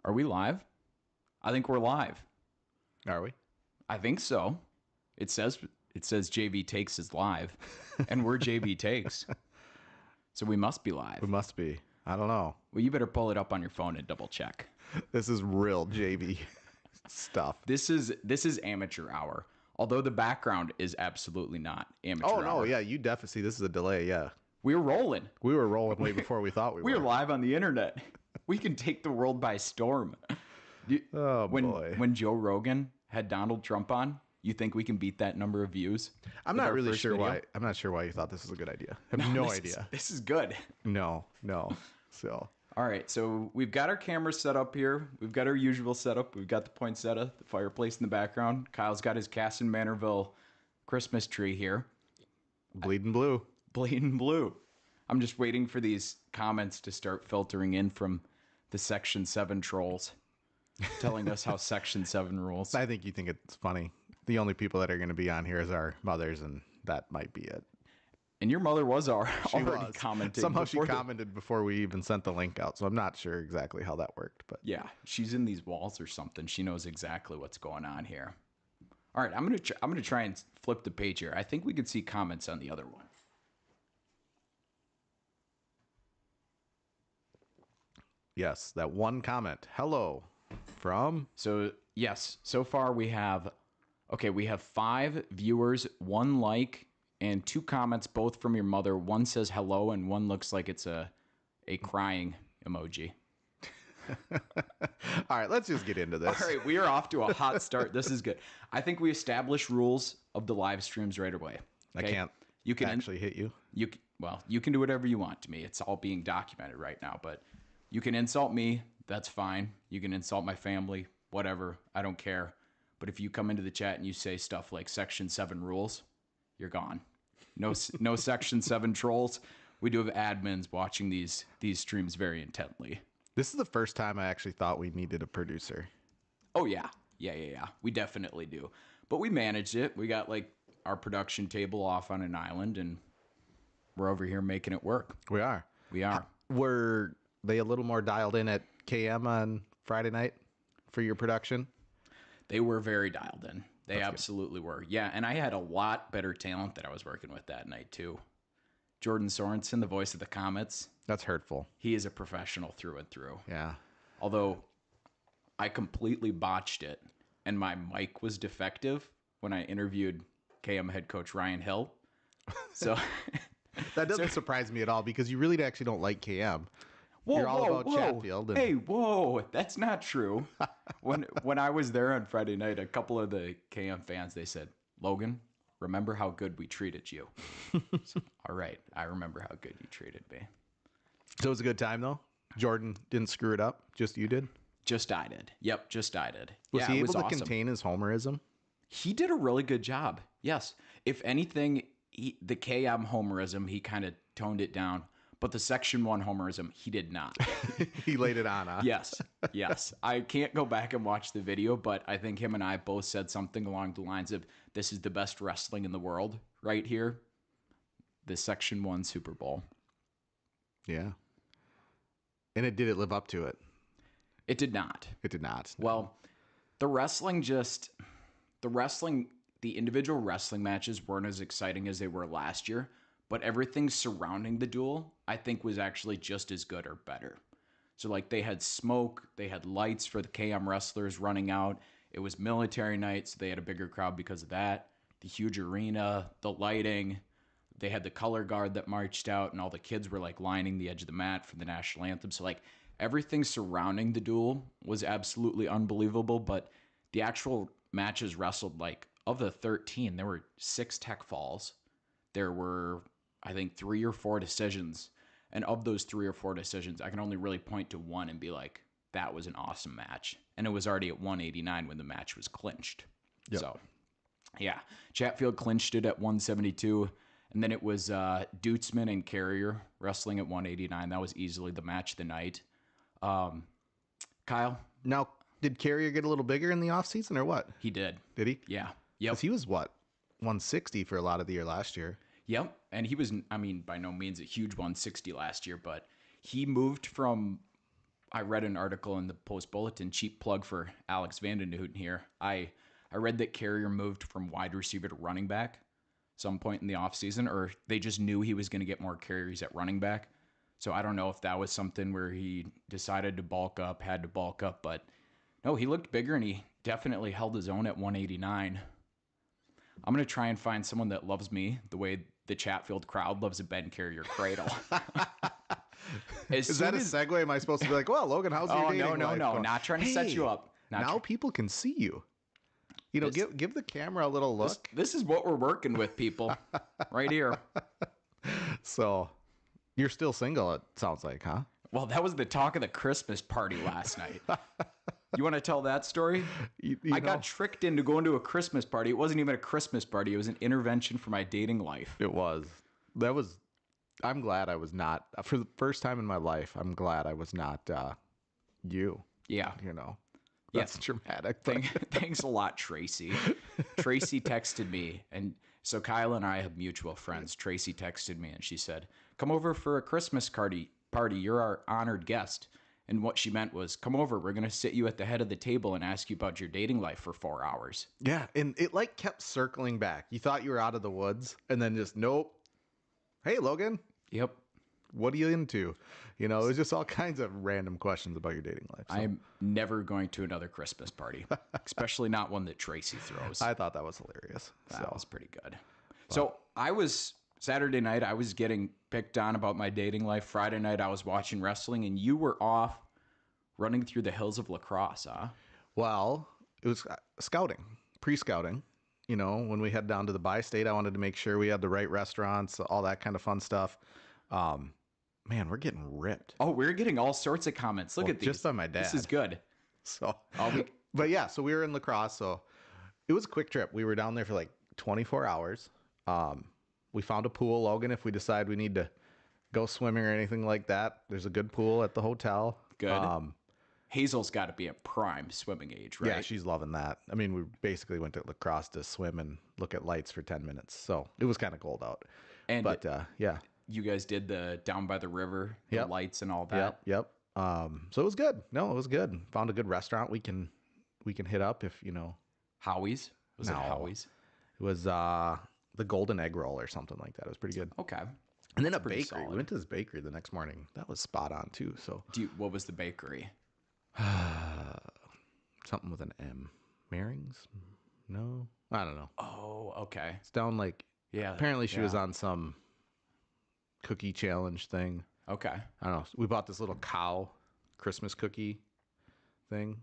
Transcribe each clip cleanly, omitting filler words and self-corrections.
Are we live? I think we're live. Are we? I think so. It says JV Takes is live, and we're JV Takes. So we must be live. We must be. I don't know. Well, you better pull it up on your phone and double check. This is real JV stuff. This is amateur hour. Although the background is absolutely not amateur hour. Oh, no. Yeah, you definitely see this is a delay. Yeah. We're rolling. We were rolling way before we thought we were. We're live on the internet. We can take the world by storm. Boy. When Joe Rogan had Donald Trump on, you think we can beat that number of views? I'm not really sure why. I'm not sure why you thought this was a good idea. I have no idea. This is good. No. So. All right, so we've got our camera set up here. We've got our usual setup. We've got the poinsettia, the fireplace in the background. Kyle's got his Casson Manorville Christmas tree here. Bleeding blue. Bleeding blue. I'm just waiting for these comments to start filtering in from the Section 7 trolls telling us how Section 7 rules. I think you think it's funny. The only people that are going to be on here is our mothers, and that might be it. And your mother was already commenting. Somehow she commented before we even sent the link out, so I'm not sure exactly how that worked. But yeah, she's in these walls or something. She knows exactly what's going on here. All right, I'm gonna try and flip the page here. I think we can see comments on the other one. Yes, that one comment. Hello from. So yes, so far we have 5 viewers, 1 like, and 2 comments, both from your mother. One says hello, and one looks like it's a crying emoji. All right, let's just get into this. All right, we are off to a hot start. This is good. I think we establish rules of the live streams right away. Okay? I can't actually hit you. You can do whatever you want to me. It's all being documented right now, but you can insult me. That's fine. You can insult my family, whatever. I don't care. But if you come into the chat and you say stuff like Section 7 rules, you're gone. No Section 7 trolls. We do have admins watching these streams very intently. This is the first time I actually thought we needed a producer. Oh, yeah. Yeah. We definitely do. But we managed it. We got like our production table off on an island, and we're over here making it work. We are. Were they a little more dialed in at KM on Friday night for your production? They were very dialed in. They That's absolutely were. Yeah, and I had a lot better talent that I was working with that night, too. Jordan Sorensen, the voice of the Comets. That's hurtful. He is a professional through and through. Yeah. Although I completely botched it, and my mic was defective when I interviewed KM head coach Ryan Hill. So that doesn't surprise me at all, because you really actually don't like KM. You're all about Chatfield. And... Hey, whoa, that's not true. When I was there on Friday night, a couple of the KM fans, they said, Logan, remember how good we treated you. So, all right, I remember how good you treated me. So it was a good time, though? Jordan didn't screw it up? Just you did? Just I did. Yep, just I did. Was he able to contain his homerism? He did a really good job, yes. If anything, the KM homerism, he kind of toned it down. But the Section 1 homerism, he did not. He laid it on, huh? Yes. I can't go back and watch the video, but I think him and I both said something along the lines of, this is the best wrestling in the world right here. The Section 1 Super Bowl. Yeah. And did it live up to it? It did not. It did not. No. Well, the individual wrestling matches weren't as exciting as they were last year. But everything surrounding the duel, I think, was actually just as good or better. So, like, they had smoke, they had lights for the KM wrestlers running out. It was military night, so they had a bigger crowd because of that. The huge arena, the lighting, they had the color guard that marched out, and all the kids were, like, lining the edge of the mat for the national anthem. So, like, everything surrounding the duel was absolutely unbelievable. But the actual matches wrestled, like, of the 13, there were 6 tech falls. There were, I think, 3 or 4 decisions. And of those 3 or 4 decisions, I can only really point to one and be like, that was an awesome match. And it was already at 189 when the match was clinched. Yep. So, yeah. Chatfield clinched it at 172. And then it was Dutzman and Carrier wrestling at 189. That was easily the match of the night. Kyle? Now, did Carrier get a little bigger in the offseason or what? He did. Did he? Yeah. Yep. Because he was, 160 for a lot of the year last year. Yep. And he was, by no means a huge 160 last year, but he moved from I read an article in the Post Bulletin, cheap plug for Alex Vandenhouten here. I read that Carrier moved from wide receiver to running back some point in the offseason, or they just knew he was going to get more carries at running back. So I don't know if that was something where he decided to bulk up, had to bulk up, but no, he looked bigger and he definitely held his own at 189. I'm going to try and find someone that loves me the way the Chatfield crowd loves a Ben Carrier cradle. Is that a segue? Am I supposed to be like, well, Logan, how's your dating life? No, not trying to set you up. Now people can see you. You know, give the camera a little look. This is what we're working with, people. Right here. So, you're still single, it sounds like, huh? Well, that was the talk of the Christmas party last night. You want to tell that story? I got tricked into going to a Christmas party. It wasn't even a Christmas party. It was an intervention for my dating life. It was. I'm glad I was not, for the first time in my life, I'm glad I was not you. Yeah. You know. That's dramatic. Thanks a lot, Tracy. Tracy texted me, and so Kyle and I have mutual friends. Tracy texted me, and she said, "Come over for a Christmas party. You're our honored guest." And what she meant was, "Come over. We're gonna sit you at the head of the table and ask you about your dating life for 4 hours." Yeah, and it like kept circling back. You thought you were out of the woods, and then just nope. Hey, Logan. Yep. What are you into? You know, it was just all kinds of random questions about your dating life. So. I'm never going to another Christmas party, especially not one that Tracy throws. I thought that was hilarious. That was pretty good. So Saturday night, I was getting picked on about my dating life. Friday night, I was watching wrestling, and you were off running through the hills of La Crosse, huh? Well, it was scouting, pre-scouting. You know, when we head down to the bi-state, I wanted to make sure we had the right restaurants, all that kind of fun stuff. Man, we're getting ripped. Oh, we're getting all sorts of comments. Look at these. Just by my dad. This is good. So, but yeah, so we were in La Crosse. So it was a quick trip. We were down there for like 24 hours. We found a pool, Logan, if we decide we need to go swimming or anything like that. There's a good pool at the hotel. Good. Hazel's got to be a prime swimming age, right? Yeah, she's loving that. I mean, we basically went to La Crosse to swim and look at lights for 10 minutes. So it was kind of cold out. But yeah. You guys did the down by the river, the lights and all that. Yep. So it was good. No, it was good. Found a good restaurant we can hit up if, you know. Howie's? Was it Howie's? It was the Golden Egg Roll or something like that. It was pretty good. Okay. And then a bakery. Solid. We went to this bakery the next morning. That was spot on too. So what was the bakery? Something with an M. Marings? No, I don't know. Oh, okay. It's down like Apparently she was on some cookie challenge thing. Okay. I don't know. We bought this little cow Christmas cookie thing.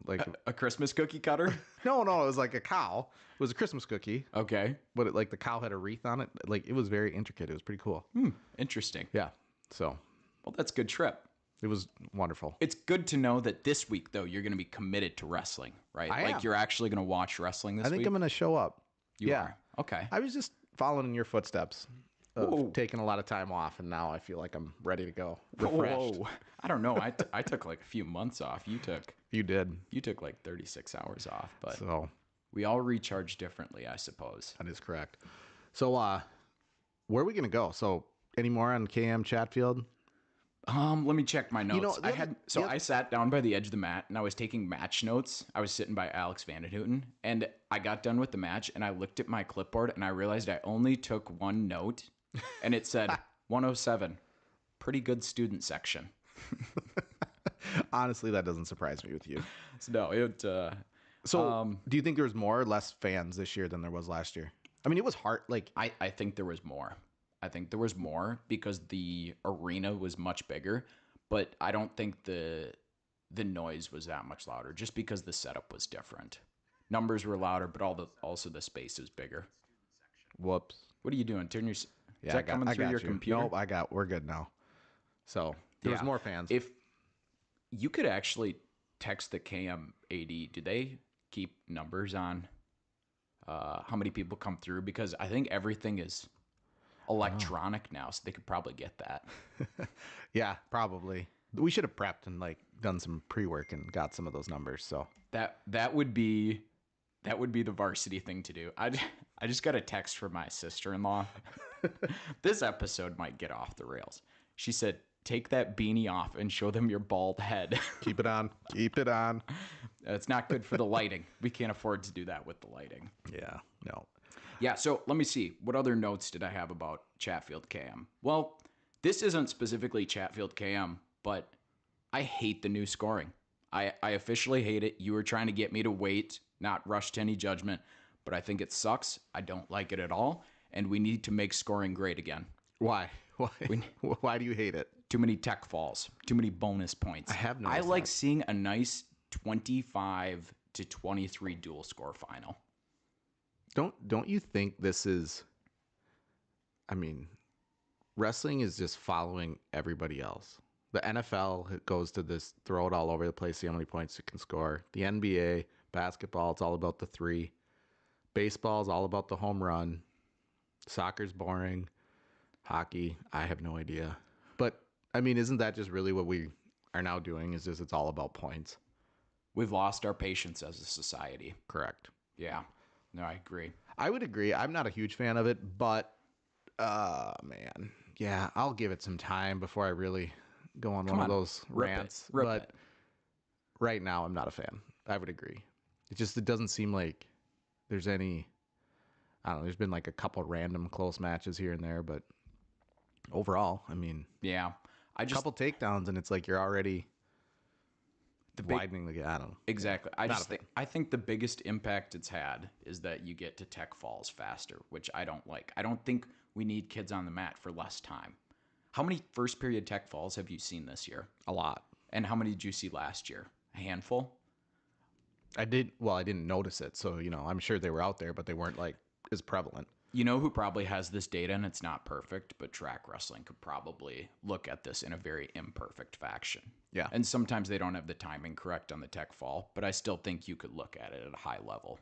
Like a Christmas cookie cutter? No, it was like a cow. It was a Christmas cookie. Okay. But like the cow had a wreath on it. Like it was very intricate. It was pretty cool. Interesting. Yeah. So. Well, that's a good trip. It was wonderful. It's good to know that this week, though, you're going to be committed to wrestling, right? I am. You're actually going to watch wrestling this week? I think I'm going to show up. You are? Okay. I was just following in your footsteps of taking a lot of time off, and now I feel like I'm ready to go. Refreshed. Whoa. I don't know. I took like a few months off. You did. You took like 36 hours off, but so we all recharge differently, I suppose. That is correct. So where are we going to go? So any more on KM Chatfield? Let me check my notes. I sat down by the edge of the mat and I was taking match notes. I was sitting by Alex Vandenhouten and I got done with the match and I looked at my clipboard and I realized I only took one note and it said 107, pretty good student section. Honestly, that doesn't surprise me with you. So do you think there was more or less fans this year than there was last year? I mean, it was hard. Like I think there was more. I think there was more because the arena was much bigger, but I don't think the noise was that much louder just because the setup was different. Numbers were louder, but also the space was bigger. Whoops. What are you doing? Turn your Yeah, is that coming through your computer? Nope, we're good now. So there was more fans. If you could actually text the KMAD, do they keep numbers on how many people come through? Because I think everything is electronic now, so they could probably get that. Yeah, probably. We should have prepped and like done some pre-work and got some of those numbers. So that would be the varsity thing to do. I just got a text from my sister-in-law. This episode might get off the rails. She said, take that beanie off and show them your bald head. Keep it on. Keep it on. It's not good for the lighting. We can't afford to do that with the lighting. Yeah, no. Yeah, so let me see. What other notes did I have about Chatfield KM? Well, this isn't specifically Chatfield KM, but I hate the new scoring. I officially hate it. You were trying to get me to wait, not rush to any judgment, but I think it sucks. I don't like it at all, and we need to make scoring great again. Why? Why? Why do you hate it? Too many tech falls, too many bonus points. I have I noticed like that. seeing a nice 25 to 23 dual score final. Don't you think this is? I mean, wrestling is just following everybody else. The NFL goes to this throw it all over the place, see how many points it can score. The NBA, basketball, it's all about the three. Baseball is all about the home run. Soccer's boring. Hockey, I have no idea. But I mean, isn't that just really what we are now doing? Is just it's all about points? We've lost our patience as a society. Correct. Yeah. No, I agree. I would agree. I'm not a huge fan of it, but man, yeah, I'll give it some time before I really go on one of those rants. But right now, I'm not a fan. I would agree. It doesn't seem like there's any. I don't know. There's been like a couple random close matches here and there, but overall, I mean, Yeah. a couple takedowns and it's like you're already widening the gap. I don't know. Exactly. I think the biggest impact it's had is that you get to tech falls faster, which I don't like. I don't think we need kids on the mat for less time. How many first period tech falls have you seen this year? A lot. And how many did you see last year? A handful? I didn't notice it. So, I'm sure they were out there, but they weren't like as prevalent. You know who probably has this data, and it's not perfect, but track wrestling could probably look at this in a very imperfect fashion. Yeah. And sometimes they don't have the timing correct on the tech fall, but I still think you could look at it at a high level.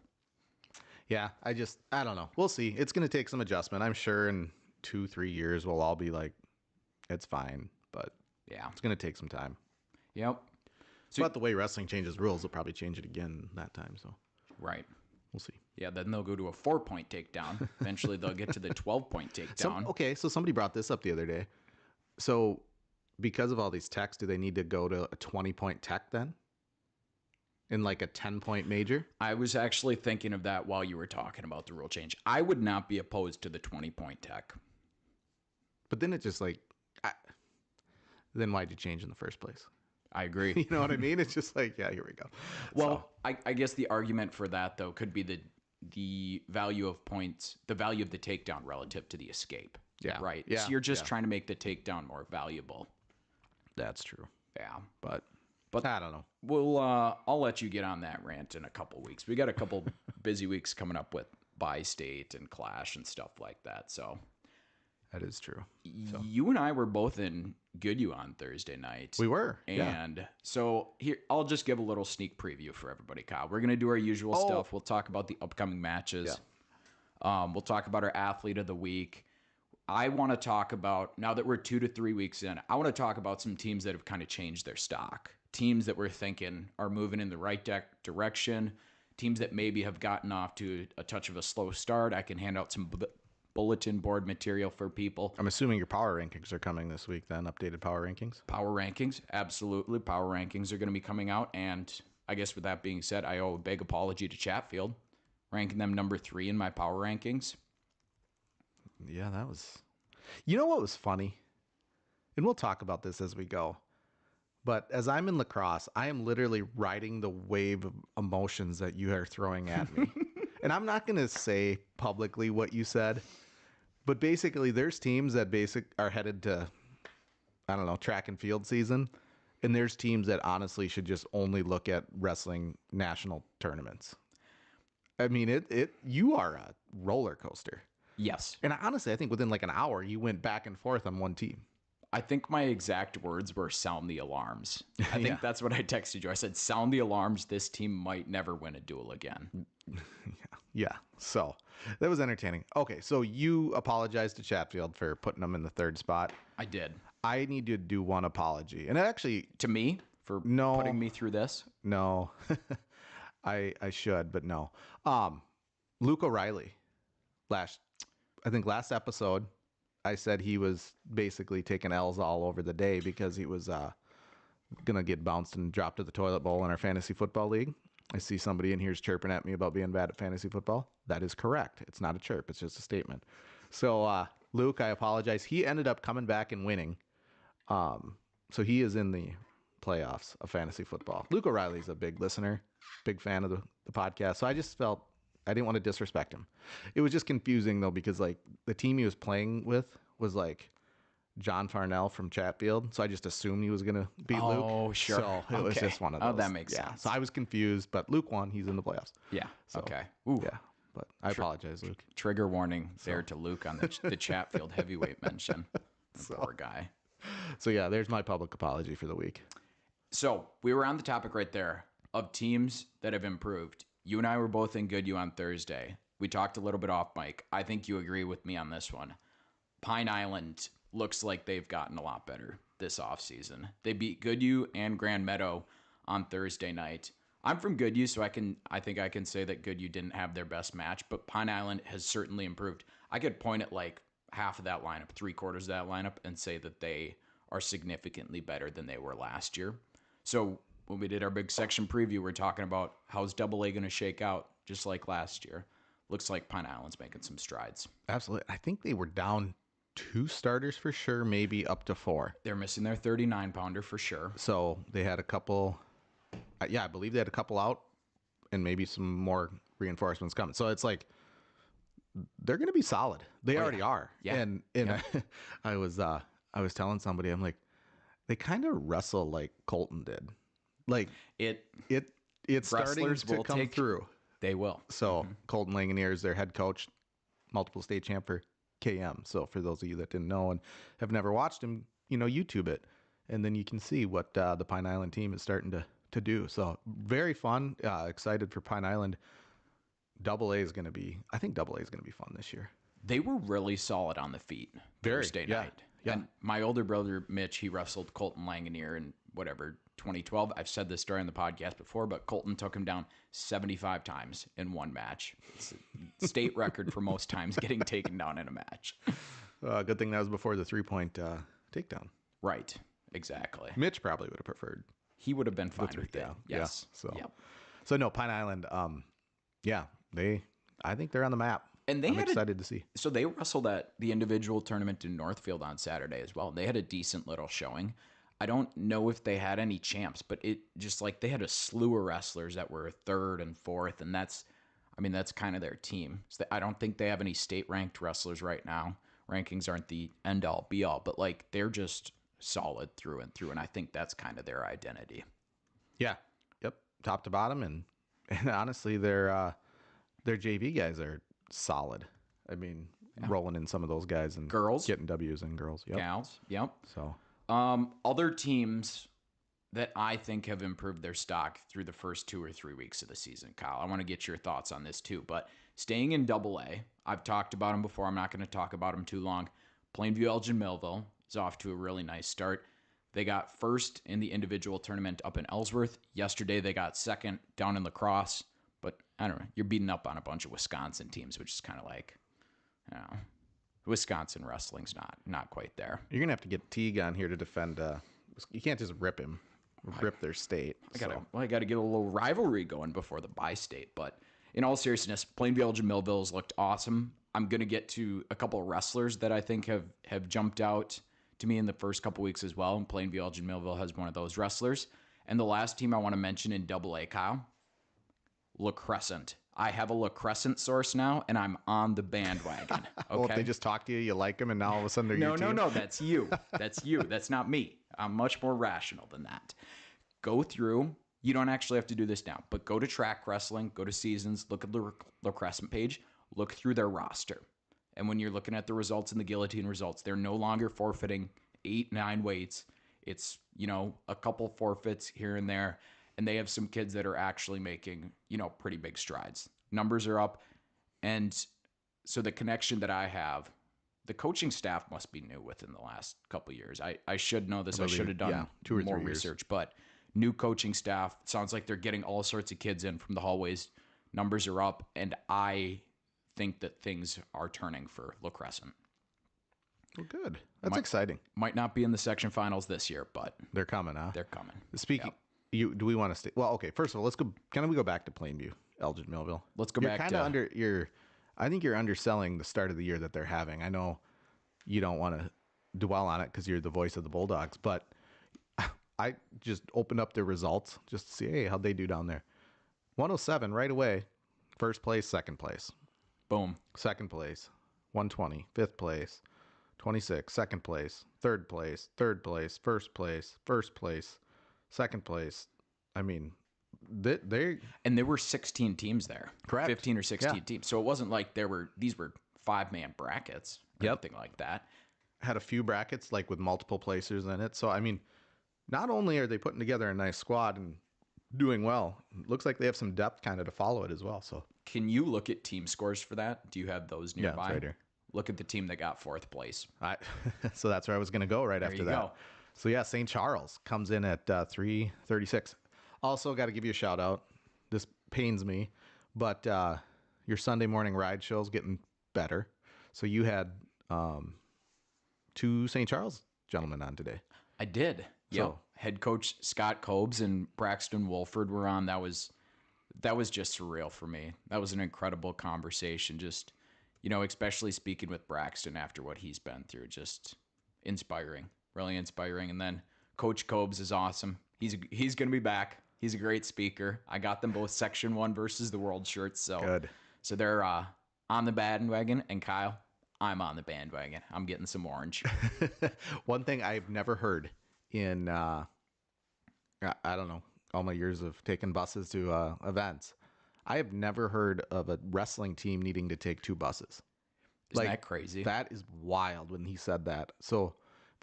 Yeah, I don't know. We'll see. It's going to take some adjustment. I'm sure in 2-3 years we'll all be like, it's fine, but Yeah. it's going to take some time. Yep. But the way wrestling changes rules, they'll probably change it again that time. So Right. we'll see. Yeah, then they'll go to a 4-point takedown. Eventually they'll get to the 12-point takedown. So somebody brought this up the other day. So because of all these techs, do they need to go to a 20-point tech then? In like a 10-point major? I was actually thinking of that while you were talking about the rule change. I would not be opposed to the 20-point tech. But then it just like, then why'd you change in the first place? I agree. You know what I mean? It's just like, yeah, here we go. Well, I guess the argument for that, though, could be the value of points, the value of the takedown relative to the escape. Yeah. Right? Yeah. So you're just trying to make the takedown more valuable. That's true. Yeah. But I don't know. I'll let you get on that rant in a couple weeks. We got a couple busy weeks coming up with Bi-State and Clash and stuff like that. So that is true. So. You and I were both in Goodhue on Thursday night. We were. And so here, I'll just give a little sneak preview for everybody, Kyle. We're going to do our usual stuff. We'll talk about the upcoming matches. Yeah. We'll talk about our athlete of the week. I want to talk about, now that we're 2 to 3 weeks in, I want to talk about some teams that have kind of changed their stock. Teams that we're thinking are moving in the right direction. Teams that maybe have gotten off to a touch of a slow start. I can hand out some bulletin board material for people. I'm assuming your power rankings are coming this week then, updated power rankings? Power rankings, absolutely. Power rankings are going to be coming out. And I guess with that being said, I owe a big apology to Chatfield, ranking them number 3 in my power rankings. Yeah, that was... You know what was funny? And we'll talk about this as we go. But as I'm in lacrosse, I am literally riding the wave of emotions that you are throwing at me. And I'm not going to say publicly what you said, but basically there's teams that are headed to, I don't know, track and field season. And there's teams that honestly should just only look at wrestling national tournaments. I mean, you are a roller coaster. Yes. And honestly, I think within like an hour, you went back and forth on one team. I think my exact words were sound the alarms. I think that's what I texted you. I said, sound the alarms. This team might never win a duel again. Yeah. So that was entertaining. Okay. So you apologized to Chatfield for putting them in the 3rd spot. I did. I need to do one apology. And actually... To me? For putting me through this? No. I should, but no. Luke O'Reilly. Last episode, I said he was basically taking L's all over the day because he was going to get bounced and dropped to the toilet bowl in our fantasy football league. I see somebody in here is chirping at me about being bad at fantasy football. That is correct. It's not a chirp. It's just a statement. So, Luke, I apologize. He ended up coming back and winning. So he is in the playoffs of fantasy football. Luke O'Reilly's a big listener, big fan of the podcast. So I just felt I didn't want to disrespect him. It was just confusing though, because like the team he was playing with was like John Farnell from Chatfield. So I just assumed he was going to beat Luke. Oh, sure. So it was just one of those. Oh, that makes sense. So I was confused, but Luke won. He's in the playoffs. Yeah. So, okay. Ooh. Yeah. But I apologize, Luke. Trigger warning there to Luke on the Chatfield heavyweight mention. Poor guy. So yeah, there's my public apology for the week. So we were on the topic right there of teams that have improved. You and I were both in Goodhue on Thursday. We talked a little bit off mic. I think you agree with me on this one. Pine Island looks like they've gotten a lot better this offseason. They beat Goodhue and Grand Meadow on Thursday night. I'm from Goodhue, so I think I can say that Goodhue didn't have their best match, but Pine Island has certainly improved. I could point at like half of that lineup, 3/4 of that lineup, and say that they are significantly better than they were last year. So when we did our big section preview, we're talking about how's Double A going to shake out, just like last year. Looks like Pine Island's making some strides. Absolutely. I think they were down 2 starters for sure, maybe up to 4. They're missing their 39-pounder for sure. So they had a couple. I believe they had a couple out, and maybe some more reinforcements coming. So it's like they're going to be solid. They already are. Yeah. And I was telling somebody, I'm like, they kind of wrestle like Colton did. Like it's starting to come through. They will. So Colton Langonier is their head coach, multiple state champ for KM. So for those of you that didn't know and have never watched him, YouTube it, and then you can see what the Pine Island team is starting to do. So very fun. Excited for Pine Island. Double A is going to be fun this year. They were really solid on the feet Thursday night. Yeah. And my older brother, Mitch, he wrestled Colton Langonier in 2012. I've said this during the podcast before, but Colton took him down 75 times in one match. It's a state record for most times getting taken down in a match. Good thing that was before the 3-point takedown. Right. Exactly. Mitch probably would have preferred. He would have been fine with it. Yes. Yeah. So no, Pine Island. I think they're on the map. And I'm excited to see. So they wrestled at the individual tournament in Northfield on Saturday as well. They had a decent little showing. I don't know if they had any champs, but it just like they had a slew of wrestlers that were 3rd and 4th, and that's kind of their team. So I don't think they have any state ranked wrestlers right now. Rankings aren't the end all be all, but like they're just solid through and through, and I think that's kind of their identity. Yeah. Yep. Top to bottom, and honestly, their JV guys are solid. I mean, rolling in some of those guys and girls getting W's and girls. Yep. Gals. Yep. So, other teams that I think have improved their stock through the first 2 or 3 weeks of the season, Kyle. I want to get your thoughts on this too. But staying in Double A, I've talked about them before. I'm not going to talk about them too long. Plainview Elgin Millville is off to a really nice start. They got first in the individual tournament up in Ellsworth. Yesterday, they got second down in La Crosse. But I don't know. You're beating up on a bunch of Wisconsin teams, which is kind of like, Wisconsin wrestling's not quite there. You're going to have to get Teague on here to defend. You can't just rip their state. I got to get a little rivalry going before the bi-state. But in all seriousness, Plainview Elgin Millville's looked awesome. I'm going to get to a couple of wrestlers that I think have jumped out to me in the first couple weeks as well. And Plainview Elgin Millville has one of those wrestlers. And the last team I want to mention in Double A, Kyle, La Crescent. I have a La Crescent source now, and I'm on the bandwagon. Okay? Well, if they just talk to you, you like them, and now all of a sudden they're your team? No, that's you. That's you. That's not me. I'm much more rational than that. Go through. You don't actually have to do this now, but go to Track Wrestling, go to Seasons, look at the La Crescent page, look through their roster. And when you're looking at the results and the guillotine results, they're no longer forfeiting 8, 9 weights. It's, a couple forfeits here and there. And they have some kids that are actually making, pretty big strides. Numbers are up. And so the connection that I have, the coaching staff must be new within the last couple of years. I should know this. I should have done 2 or 3 more years. research. But new coaching staff, sounds like they're getting all sorts of kids in from the hallways. Numbers are up. And I think that things are turning for La Crescent. Well, good. That's Might exciting. might not be in the section finals this year, but They're coming, huh? they're coming. Speaking, Yep. do we want to stay? Well, okay. First of all, let's go. Can we go back to Plainview, Elgin Millville? Let's go You're back kind of to under. I think you're underselling the start of the year that they're having. I know you don't want to dwell on it because you're the voice of the Bulldogs, but I just opened up their results just to see, hey, how'd they do down there? 107 right away. First place, second place. boom. Second place, 120. Fifth place, 26. Second place, third place, third place, first place, second place. I mean, they And there were 16 teams there. correct. 15 or 16 Yeah. teams. So it wasn't like these were 5-man brackets or Yep. anything like that. Had a few brackets like with multiple placers in it. So I mean, not only are they putting together a nice squad and doing well, it looks like they have some depth kind of to follow it as well. So Can you look at team scores for that? Do you have those yeah, nearby? it's right here. Look at the team that got 4th place. I so that's where I was going to go right after you that. go. So yeah, St. Charles comes in at 336. Also, got to give you a shout out. This pains me, but your Sunday morning ride show's getting better. So you had 2 St. Charles gentlemen on today. I did. Yeah. So- Head coach Scott Cobes and Braxton Wolford were on. That was just surreal for me. That was an incredible conversation. Just, especially speaking with Braxton after what he's been through. Just inspiring. Really inspiring. And then Coach Cobes is awesome. He's going to be back. He's a great speaker. I got them both Section 1 versus the World shirts. So Good. So they're on the bandwagon. And Kyle, I'm on the bandwagon. I'm getting some orange. One thing I've never heard in I don't know, all my years of taking buses to events, I have never heard of a wrestling team needing to take 2 buses. Isn't that crazy? That is wild when he said that. So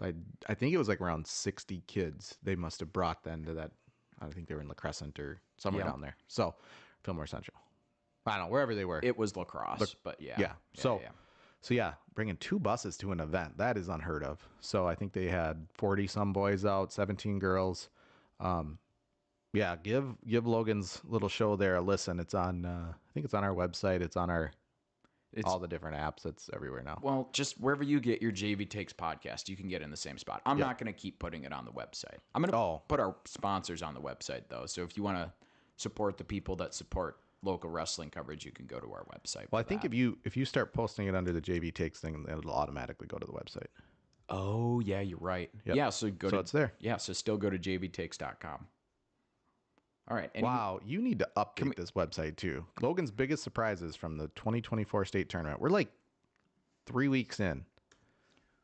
if I think it was like around 60 kids they must have brought then to that. I think they were in La Crescent or somewhere down there. So Fillmore Central. I don't know, wherever they were. It was lacrosse, but yeah. Yeah. So yeah, bringing 2 buses to an event, that is unheard of. So I think they had 40 some boys out, 17 girls. Yeah, give Logan's little show there a listen. It's on I think it's on our website. It's on all the different apps. It's everywhere now. Well, just wherever you get your JV Takes podcast, you can get in the same spot. I'm not going to keep putting it on the website. I'm going to put our sponsors on the website, though. So if you want to support the people that support local wrestling coverage, you can go to our website. Well, I think if you start posting it under the JV Takes thing, then it'll automatically go to the website. Oh, yeah, you're right. Yep. Yeah, so it's there. Yeah, so still go to jvtakes.com. All right. Wow, you need to update this website too. Logan's biggest surprises from the 2024 state tournament. We're like 3 weeks in.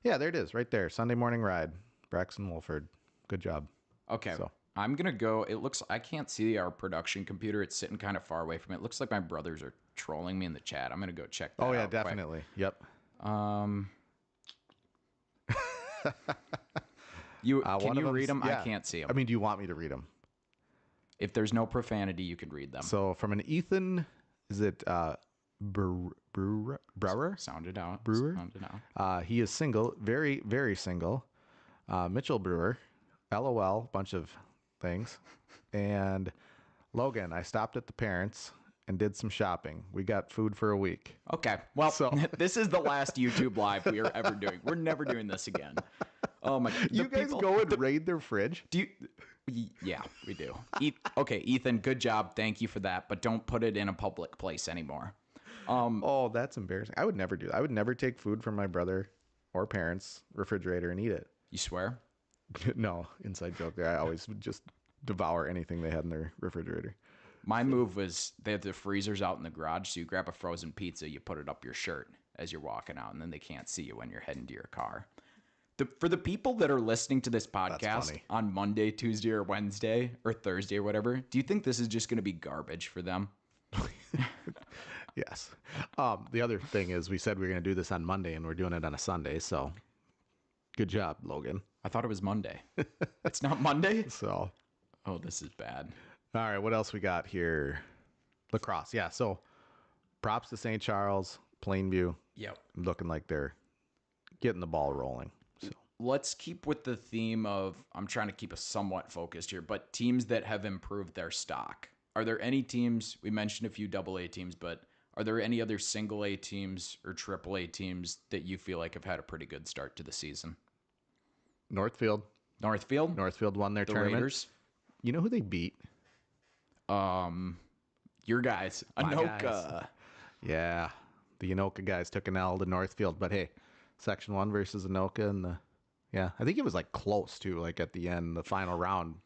Yeah, there it is, right there. Sunday morning ride. Braxton Wolford. Good job. Okay. So I'm going to go. I can't see our production computer. It's sitting kind of far away from it. It looks like my brothers are trolling me in the chat. I'm going to go check that out. Oh, yeah, quick. definitely. Yep. Can you read them? Yeah. I can't see them. I mean, do you want me to read them? If there's no profanity, you can read them. So from an Ethan, is it Brewer? Sound it out. Brewer? Sound it out. He is single, very, very single. Mitchell Brewer, LOL, bunch of things. And Logan, I stopped at the parents and did some shopping. We got food for a week. Okay. Well, this is the last YouTube live we are ever doing. We're never doing this again. Oh my! You guys go and raid their fridge? Do you? Yeah, we do. Okay, Ethan, good job. Thank you for that. But don't put it in a public place anymore. Oh, that's embarrassing. I would never do that. I would never take food from my brother or parents' refrigerator and eat it. You swear? No, inside joke there. I always would just devour anything they had in their refrigerator. My move was they had the freezers out in the garage, so you grab a frozen pizza, you put it up your shirt as you're walking out, and then they can't see you when you're heading to your car. For the people that are listening to this podcast on Monday, Tuesday, or Wednesday, or Thursday, or whatever, do you think this is just going to be garbage for them? Yes. The other thing is we said we were going to do this on Monday, and we're doing it on a Sunday, so good job, Logan. I thought it was Monday. It's not Monday? So, oh, this is bad. All right, what else we got here? Lacrosse. Yeah, so props to St. Charles, Plainview. Yep. Looking like they're getting the ball rolling. So let's keep with the theme of, I'm trying to keep us somewhat focused here, but teams that have improved their stock. Are there any teams, we mentioned a few AA teams, but Are there any other single A teams or triple A teams that you feel like have had a pretty good start to the season? Northfield. Northfield, Northfield won their the tournament. Raiders, You know who they beat? um, your guys, My guys. Anoka. Yeah. The Anoka guys took an L to Northfield, but hey, Section 1 versus Anoka and yeah, I think it was like close too, like at the end, the final round.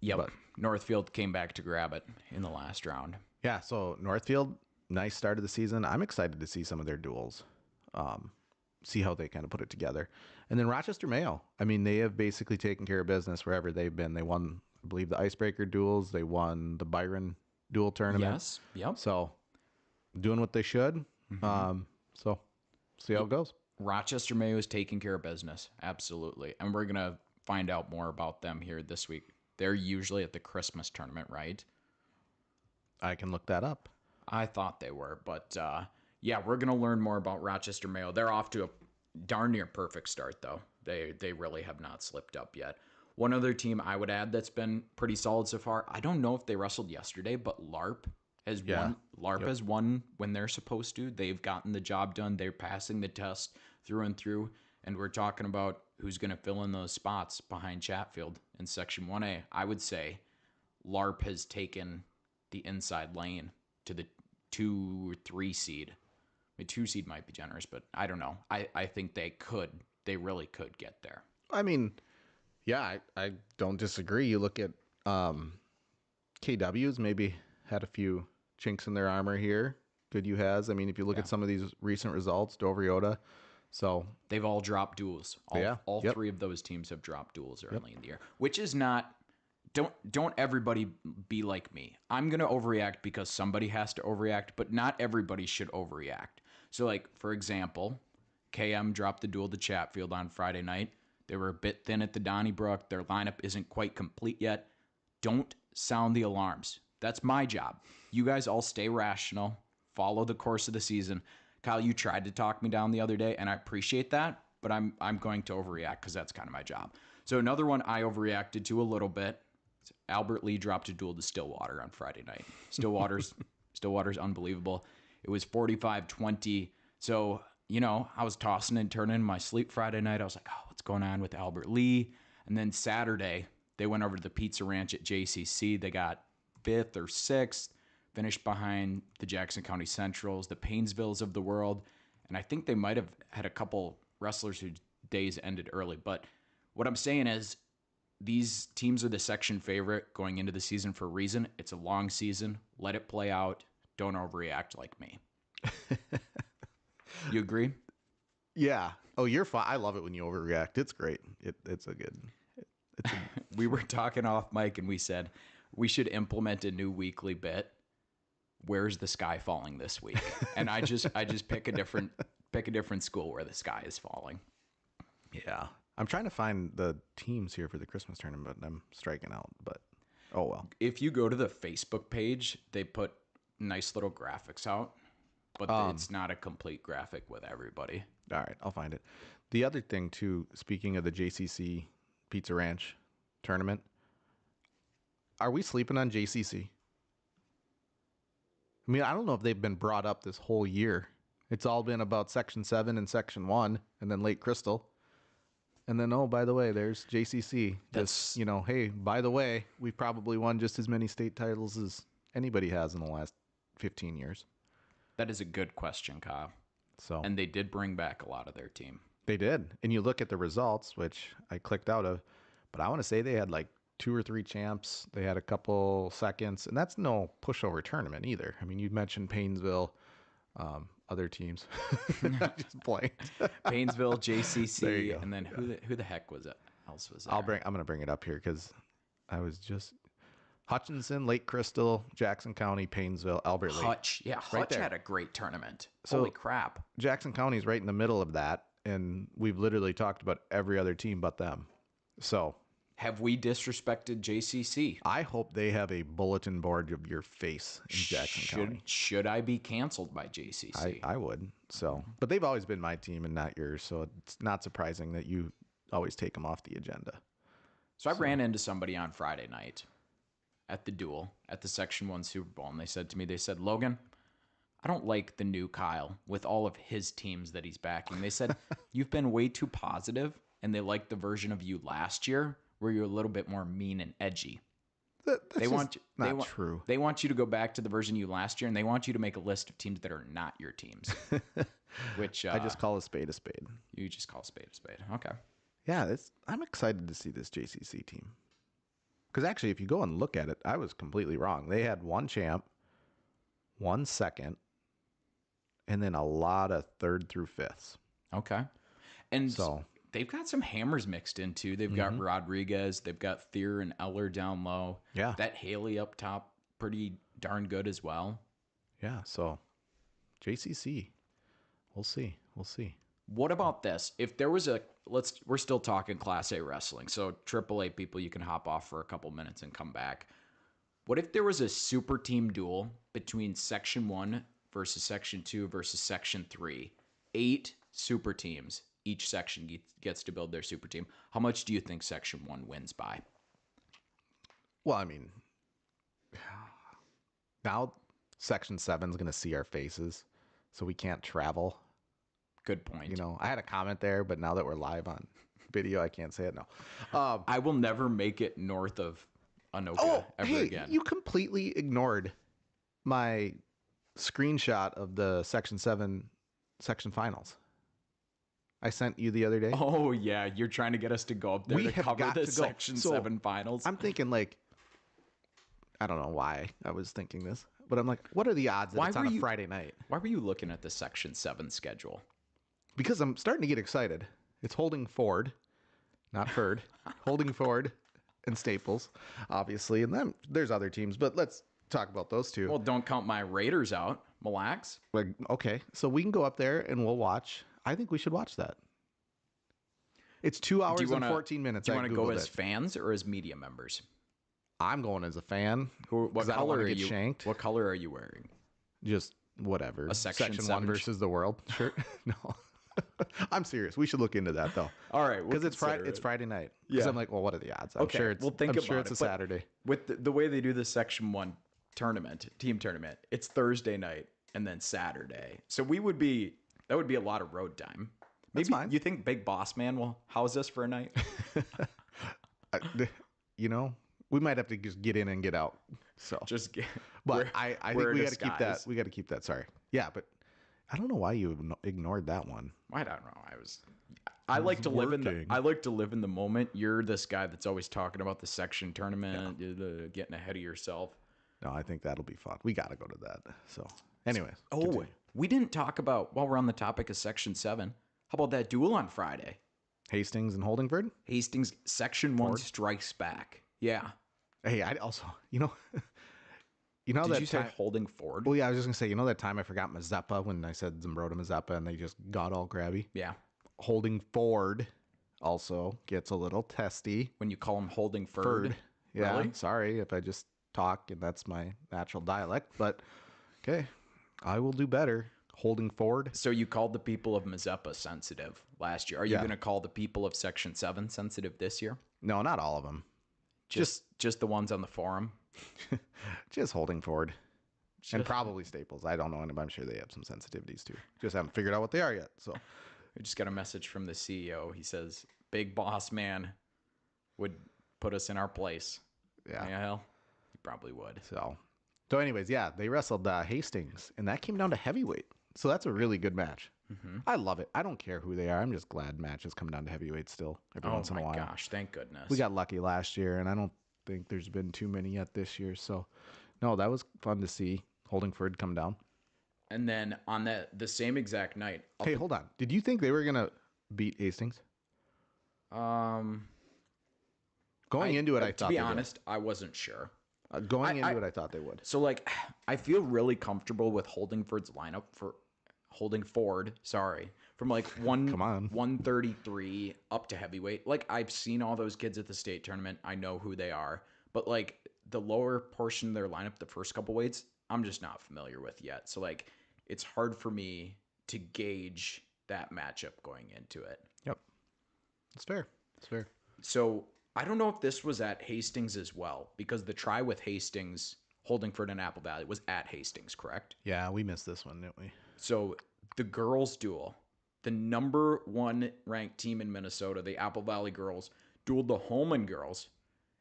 Yep, But Northfield came back to grab it in the last round. yeah, so Northfield, nice start of the season. I'm excited to see some of their duels, see how they kind of put it together. And then Rochester Mayo, I mean, they have basically taken care of business wherever they've been. They won, I believe, the Icebreaker duels. They won the Byron duel tournament. Yes, yep. So doing what they should. So see how it goes. Rochester Mayo is taking care of business, absolutely. And we're going to find out more about them here this week. They're usually at the Christmas tournament, right? I can look that up. I thought they were, but yeah, we're going to learn more about Rochester Mayo. They're off to a darn near perfect start, though. They really have not slipped up yet. One other team I would add that's been pretty solid so far. I don't know if they wrestled yesterday, but LARP has Yeah. won. LARP has won when they're supposed to. They've gotten the job done. They're passing the test through and through. And we're talking about who's going to fill in those spots behind Chatfield in Section 1A. I would say LARP has taken the inside lane to the 2 or 3 seed. I mean, 2 seed might be generous, but I don't know. I think they could. They really could get there. I mean, yeah, I don't disagree. You look at KW's maybe had a few chinks in their armor here. Good U has. I mean, if you look at some of these recent results, Dovriota. So They've all dropped duels. All Yep. 3 of those teams have dropped duels early in the year, which is not. Don't everybody be like me. I'm gonna overreact because somebody has to overreact, but not everybody should overreact. So, like for example, KM dropped the duel to Chatfield on Friday night. They were a bit thin at the Donnybrook. Their lineup isn't quite complete yet. Don't sound the alarms. That's my job. You guys all stay rational. Follow the course of the season. Kyle, you tried to talk me down the other day, and I appreciate that, but I'm going to overreact because that's kind of my job. So another one I overreacted to a little bit. Albert Lee dropped a duel to Stillwater on Friday night. Stillwater's unbelievable. It was 45-20. So, I was tossing and turning in my sleep Friday night. I was like, oh, what's going on with Albert Lee? And then Saturday, they went over to the Pizza Ranch at JCC. They got 5th or 6th, finished behind the Jackson County Centrals, the Painesvilles of the world. And I think they might have had a couple wrestlers whose days ended early. But what I'm saying is, these teams are the section favorite going into the season for a reason. It's a long season. Let it play out. Don't overreact like me. You agree? Yeah. Oh, you're fine. I love it when you overreact. It's great. It's a good. We were talking off mic and we said we should implement a new weekly bit. Where's the sky falling this week? And I just pick a different school where the sky is falling. Yeah. I'm trying to find the teams here for the Christmas tournament, but I'm striking out. But oh well. If you go to the Facebook page, they put nice little graphics out, but it's not a complete graphic with everybody. All right, I'll find it. The other thing too, speaking of the JCC Pizza Ranch tournament, are we sleeping on JCC? I mean, I don't know if they've been brought up this whole year. It's all been about Section 7 and Section 1, and then Lake Crystal. And then, oh, by the way, there's JCC. That's- Hey, by the way, we've probably won just as many state titles as anybody has in the last 15 years. That is a good question, Kyle. So, And they did bring back a lot of their team. they did. And you look at the results, which I clicked out of, but I want to say they had like 2 or 3 champs. They had a couple seconds, and that's no pushover tournament either. I mean, you mentioned Painesville, other teams. I just blanked. Painesville, There you JCC, go. and then who the heck was it? Else was there? I'm going to bring it up here because I was just Hutchinson, Lake Crystal, Jackson County, Painesville, Albert Lake. Hutch. Yeah, Right Hutch there. had a great tournament. So- Holy crap. Jackson County is right in the middle of that, and we've literally talked about every other team but them. So Have we disrespected JCC? I hope they have a bulletin board of your face in Jackson County. Should I be canceled by JCC? I would. So, but they've always been my team and not yours, so it's not surprising that you always take them off the agenda. So I ran into somebody on Friday night at the duel at the Section 1 Super Bowl, and they said to me, Logan, I don't like the new Kyle with all of his teams that he's backing. They said you've been way too positive, and they like the version of you last year where you're a little bit more mean and edgy. That's They just want they not want true. they want you to go back to the version of you last year, and they want you to make a list of teams that are not your teams, which I just call a spade a spade. you just call spade a spade. Okay. Yeah, I'm excited to see this JCC team. Because actually, if you go and look at it, I was completely wrong. They had one champ, one second, and then a lot of third through fifths. Okay. And So, they've got some hammers mixed in too. They've got mhm. Rodriguez, they've got Thier and Eller down low. Yeah. That Haley up top, pretty darn good as well. Yeah. So, JCC, we'll see. We'll see. What about this? If there was we're still talking Class A wrestling, so AAA people, you can hop off for a couple minutes and come back. What if there was a super team duel between Section 1 versus Section 2 versus Section 3? 8 super teams. Each section gets to build their super team. How much do you think Section 1 wins by? Well, I mean, now Section 7 is going to see our faces, so we can't travel. Good point. I had a comment there, but now that we're live on video, I can't say it. No. I will never make it north of Anoka ever again. You completely ignored my screenshot of the Section 7 section finals. I sent you the other day. Oh, yeah. You're trying to get us to go up there We to have cover got the to go. Section So, 7 finals. I'm thinking I don't know why I was thinking this, but I'm like, what are the odds that it's on a Friday night? Why were you looking at the Section 7 schedule? Because I'm starting to get excited. It's holding Ford, not Ford, holding Ford and Staples, obviously. And then there's other teams, but let's talk about those two. Well, don't count my Raiders out. Mille Lacs. Okay, so we can go up there and we'll watch. I think we should watch that. It's 2 hours and 14 minutes. Do you want to go as fans or as media members? I'm going as a fan. What color are you? Shanked. What color are you wearing? Just whatever. A Section 1 versus the world shirt. No. I'm serious. We should look into that though. All right, because it's Friday night. Because I'm like, well, what are the odds? I'm sure it's a Saturday. With the way they do the Section 1 team tournament, it's Thursday night and then Saturday. So that would be a lot of road time. Maybe you think Big Boss Man will house us for a night? We might have to just get in and get out. So I think we got to keep that. We got to keep that. Sorry. Yeah, but I don't know why you ignored that one. I don't know. I like to live in the moment. You're this guy that's always talking about the section tournament, getting ahead of yourself. No, I think that'll be fun. We got to go to that. So, anyways. We didn't talk about, while we're on the topic of Section 7, how about that duel on Friday? Hastings and Holdingford? Hastings, Section 1 strikes back. Yeah. Hey, I also, Did you say Holdingford? Well, yeah, I was just going to say, that time I forgot Mazeppa when I said Zambroda Mazeppa and they just got all grabby? Yeah. Holdingford also gets a little testy. When you call him Holdingford. Yeah, really? Sorry if I just talk and that's my natural dialect, but okay, I will do better. Holdingford. So you called the people of Mazeppa sensitive last year. Are you going to call the people of Section 7 sensitive this year? No, not all of them. Just the ones on the forum? Just Holdingford. And probably Staples. I don't know anybody. I'm sure they have some sensitivities too. Just haven't figured out what they are yet. So we just got a message from the CEO. He says, Big Boss Man would put us in our place. Yeah. Hell, he probably would. So anyways, yeah, they wrestled Hastings, and that came down to heavyweight. So that's a really good match. Mm-hmm. I love it. I don't care who they are. I'm just glad matches come down to heavyweight still every once in a while. Oh my gosh, thank goodness. We got lucky last year, and I don't think there's been too many yet this year. So, no, that was fun to see Holdingford come down. And then on the same exact night. Hey, hold on. Did you think they were going to beat Hastings? Going into it, I thought to be honest, I wasn't sure. Going into it, I thought they would. So, I feel really comfortable with Holdingford's lineup for Holdingford, from 133 up to heavyweight. I've seen all those kids at the state tournament. I know who they are. But, the lower portion of their lineup, the first couple weights, I'm just not familiar with yet. So, it's hard for me to gauge that matchup going into it. Yep. It's fair. So, I don't know if this was at Hastings as well, because the try with Hastings, Holdingford and Apple Valley was at Hastings, correct? Yeah, we missed this one, didn't we? So the girls' duel, the number one ranked team in Minnesota, the Apple Valley girls, dueled the Holman girls,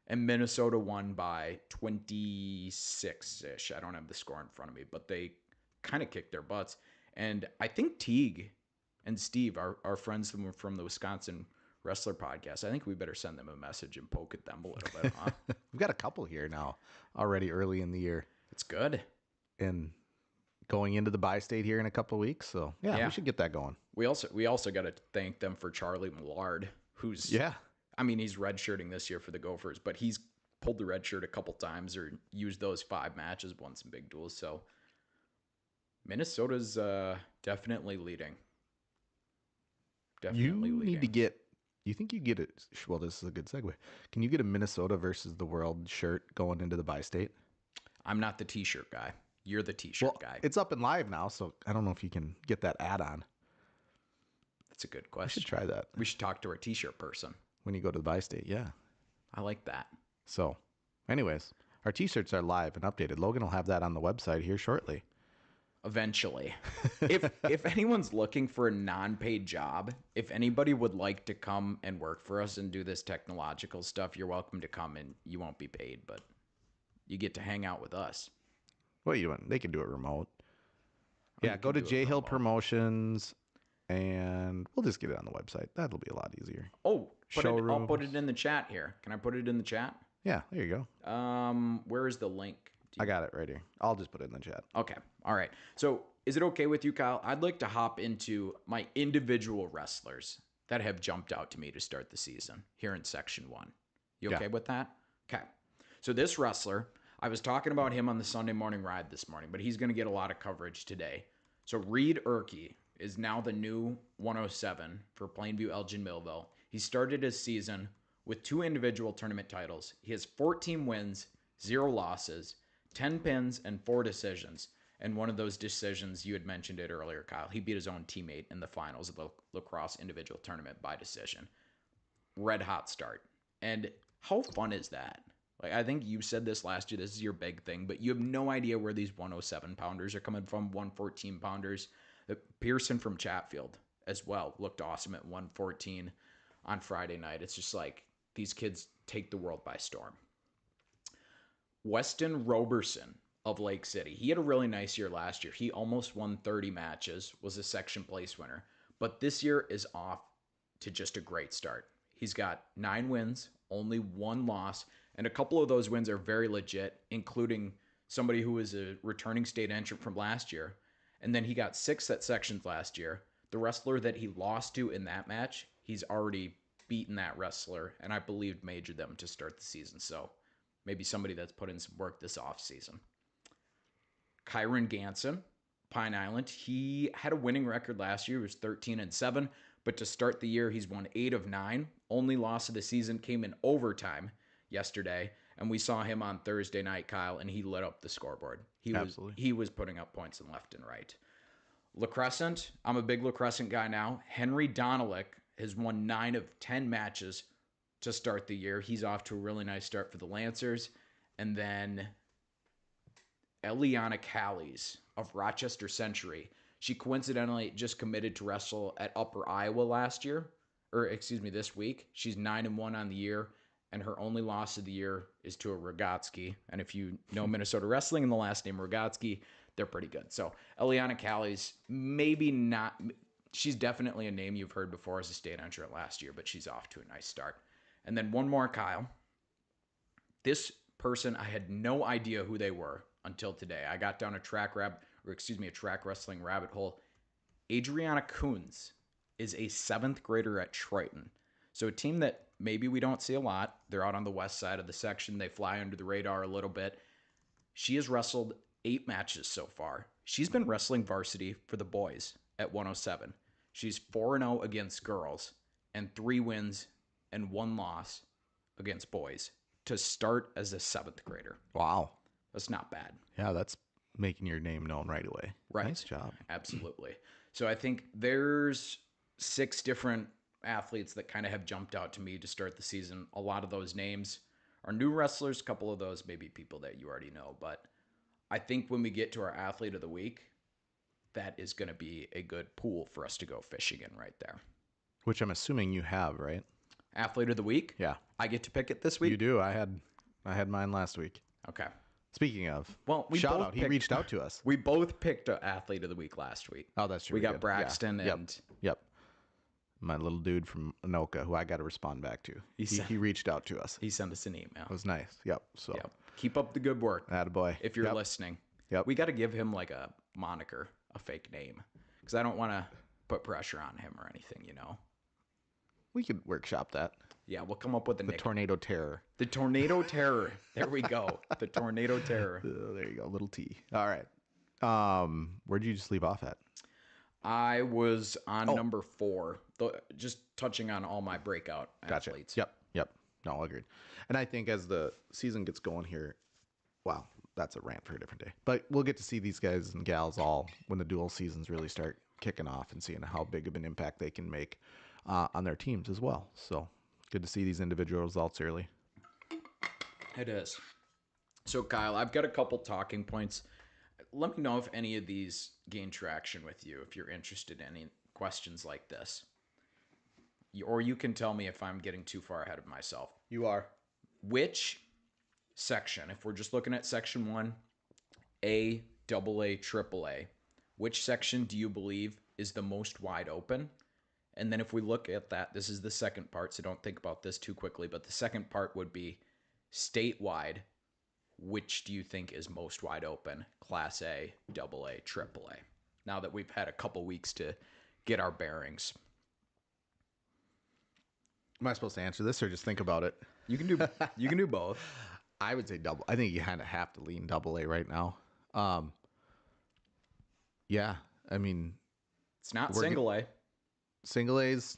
and Minnesota won by 26 ish. I don't have the score in front of me, but they kind of kicked their butts. And I think Teague and Steve, our friends from the Wisconsin Wrestler Podcast, I think we better send them a message and poke at them a little bit, huh? We've got a couple here now already early in the year It's good. and going into the bye-state here in a couple of weeks. So, yeah, we should get that going. We also got to thank them for Charlie Millard, who's I mean, he's redshirting this year for the Gophers, but he's pulled the red shirt a couple times or used those 5 matches, won some big duels. So Minnesota's definitely leading. Need to get. You think you get it? Well, this is a good segue. Can you get a Minnesota versus the world shirt going into the bye-state? I'm not the T-shirt guy. You're the T-shirt guy. It's up and live now, so I don't know if you can get that add-on. That's a good question. We should try that. We should talk to our T-shirt person when you go to the bye-state. Yeah, I like that. So, anyways, our T-shirts are live and updated. Logan will have that on the website here shortly. Eventually. If anyone's looking for a non-paid job, if anybody would like to come and work for us and do this technological stuff, you're welcome to come, and you won't be paid, but you get to hang out with us. What do you want? They can do it remote. Yeah, go to J Hill Promotions and we'll just get it on the website. That'll be a lot easier. Oh, I'll put it in the chat here. Can I put it in the chat? Yeah, there you go. Where is the link? I got it right here. I'll just put it in the chat. Okay. All right. So is it okay with you, Kyle? I'd like to hop into my individual wrestlers that have jumped out to me to start the season here in section 1. You okay with that? Okay. So this wrestler, I was talking about him on the Sunday morning ride this morning, but he's going to get a lot of coverage today. So Reed Erkey is now the new 107 for Plainview Elgin Millville. He started his season with 2 individual tournament titles. He has 14 wins, 0 losses, 10 pins, and 4 decisions. And one of those decisions, you had mentioned it earlier, Kyle. He beat his own teammate in the finals of the lacrosse individual tournament by decision. Red hot start. And how fun is that? Like, I think you said this last year. This is your big thing, but you have no idea where these 107 pounders are coming from. 114 pounders. Pearson from Chatfield as well looked awesome at 114 on Friday night. It's just like these kids take the world by storm. Weston Roberson of Lake City. He had a really nice year last year. He almost won 30 matches, was a section place winner. But this year is off to just a great start. He's got 9 wins, only 1 loss, and a couple of those wins are very legit, including somebody who was a returning state entrant from last year. And then he got 6 at sections last year. The wrestler that he lost to in that match, he's already beaten that wrestler, and I believe majored them to start the season. So maybe somebody that's put in some work this offseason. Kyron Ganson, Pine Island. He had a winning record last year. He was 13-7, but to start the year, he's won 8 of 9. Only loss of the season came in overtime yesterday, and we saw him on Thursday night, Kyle, and he lit up the scoreboard. He was putting up points in left and right. La Crescent, I'm a big La Crescent guy now. Henry Donalick has won 9 of 10 matches to start the year. He's off to a really nice start for the Lancers. And then Eliana Callies of Rochester Century. She coincidentally just committed to wrestle at Upper Iowa this week. She's 9-1 on the year, and her only loss of the year is to a Rogotsky. And if you know Minnesota wrestling and the last name Rogotsky, they're pretty good. So Eliana Callies, maybe not. She's definitely a name you've heard before as a state entrant last year, but she's off to a nice start. And then one more, Kyle. This person, I had no idea who they were until today. I got down a track wrestling rabbit hole. Adriana Coons is a 7th grader at Triton. So a team that maybe we don't see a lot. They're out on the west side of the section. They fly under the radar a little bit. She has wrestled 8 matches so far. She's been wrestling varsity for the boys at 107. She's 4-0 against girls and 3 wins and 1 loss against boys to start as a 7th grader. Wow. That's not bad. Yeah, that's making your name known right away. Right. Nice job. Absolutely. So I think there's 6 different athletes that kind of have jumped out to me to start the season. A lot of those names are new wrestlers. A couple of those maybe people that you already know, but I think when we get to our athlete of the week, that is going to be a good pool for us to go fishing in right there. Which I'm assuming you have, right? Athlete of the week? Yeah. I get to pick it this You week? do. I had mine last week. Okay. Speaking of, Well, shout out. He reached out to us. We both picked an athlete of the week last week. Oh, that's true. We got did. Braxton Yeah. and Yep. My little dude from Anoka, who I got to respond back to. He reached out to us. he sent us an email. It was nice. Yep. So, Yep. Keep up the good work. attaboy. If you're Yep. listening. Yep. We got to give him like a moniker, a fake name, because I don't want to put pressure on him or anything, you know? We could workshop that. Yeah, we'll come up with a The nickname. Tornado Terror. The Tornado Terror. There we go. The Tornado Terror. There you go. Little T. All right. Where'd you just leave off at? I was on number 4, just touching on all my breakout athletes. Yep. No, agreed. And I think as the season gets going here, wow, that's a rant for a different day. But we'll get to see these guys and gals all when the dual seasons really start kicking off and seeing how big of an impact they can make on their teams as well. So good to see these individual results early. It is. So, Kyle, I've got a couple talking points. Let me know if any of these gain traction with you, if you're interested in any questions like this. Or you can tell me if I'm getting too far ahead of myself. You are. Which section, if we're just looking at section 1, A, AA, AAA, which section do you believe is the most wide open? And then if we look at that, this is the second part, so don't think about this too quickly, but the second part would be statewide. Which do you think is most wide open? Class A, AA, AAA. Now that we've had a couple weeks to get our bearings. Am I supposed to answer this or just think about it? You can do both. I would say double. I think you kind of have to lean AA right now. Yeah, I mean, It's not single A. single A's.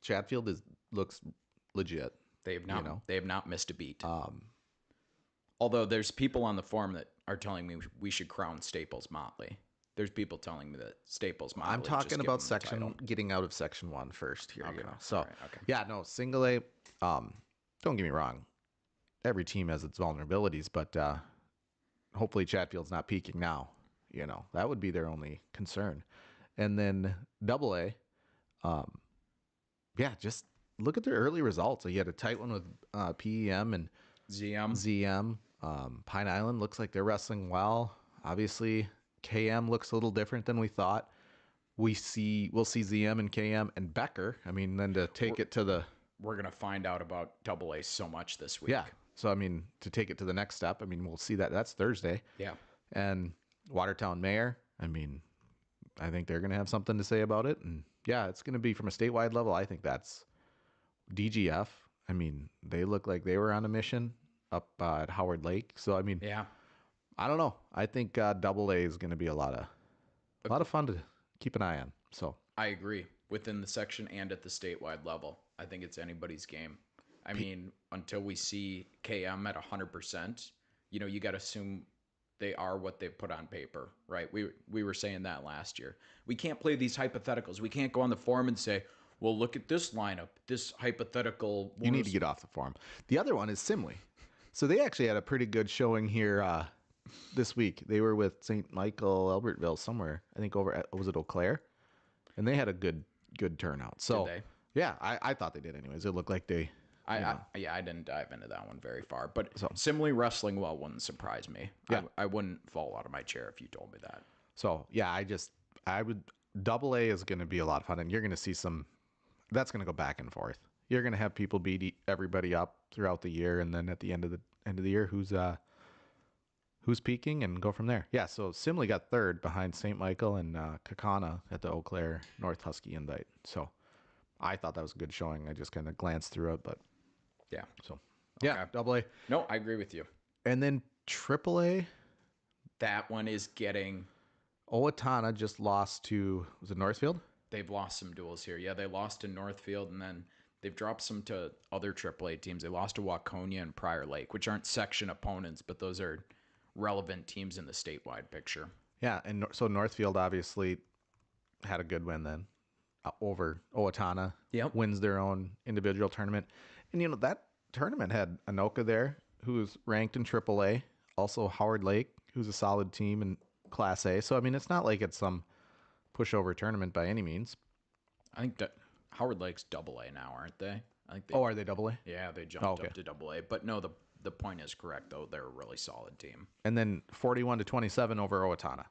Chatfield looks legit. They have not missed a beat. Although there's people on the forum that are telling me we should crown Staples Motley. There's people telling me that Staples Motley. I'm talking about getting out of section 1 first here. Okay. You know, so All right. Okay. yeah, no single A. Don't get me wrong. Every team has its vulnerabilities, but hopefully Chatfield's not peaking now. You know, that would be their only concern. And then AA, yeah, just look at their early results. You had a tight one with PEM and ZM. Pine Island looks like they're wrestling well. Obviously, KM looks a little different than we thought. We'll see ZM and KM and Becker. I mean, then to take it to the... We're going to find out about AA so much this week. Yeah. So, I mean, to take it to the next step, I mean, we'll see that. That's Thursday. Yeah. And Watertown Mayor, I mean, I think they're going to have something to say about it. And yeah, it's going to be from a statewide level. I think that's DGF. I mean, they look like they were on a mission up at Howard Lake. So, I mean, Yeah. I don't know. I think AA is going to be a lot of fun to keep an eye on. So I agree. Within the section and at the statewide level, I think it's anybody's game. I mean, until we see KM at 100%, you got to assume they are what they put on paper, right? We were saying that last year. We can't play these hypotheticals. We can't go on the forum and say, well, look at this lineup, this hypothetical. You need to get off the forum. The other one is Simley. So they actually had a pretty good showing here this week. They were with St. Michael, Albertville, somewhere. I think over at, was it Eau Claire? And they had a good turnout. So, Did yeah, I thought they did anyways. It looked like they... I didn't dive into that one very far, but similarly wrestling well wouldn't surprise me. Yeah. I wouldn't fall out of my chair if you told me that. So, yeah, I would... AA is going to be a lot of fun, and you're going to see some... That's going to go back and forth. You're going to have people beat everybody up throughout the year, and then at the end of the year, who's peaking, and go from there. Yeah, so Simley got third behind St. Michael and Kakana at the Eau Claire North Husky Invite. So I thought that was a good showing. I just kind of glanced through it, but yeah. So yeah, AA. No, I agree with you. And then AAA. That one is getting... Owatonna just lost to, was it Northfield? They've lost some duels here. Yeah, they lost to Northfield, and then they've dropped some to other AAA teams. They lost to Waconia and Prior Lake, which aren't section opponents, but those are relevant teams in the statewide picture. Yeah, and so Northfield obviously had a good win then over Owatonna. Yep. Wins their own individual tournament. And, that tournament had Anoka there, who's ranked in AAA. also Howard Lake, who's a solid team in Class A. So, I mean, it's not like it's some pushover tournament by any means. I think that Howard Lake's double A now, aren't they? I think they. Oh, are they double A? Yeah, they jumped up to double A. But no, the point is correct though. They're a really solid team. And then 41-27 over Owatonna.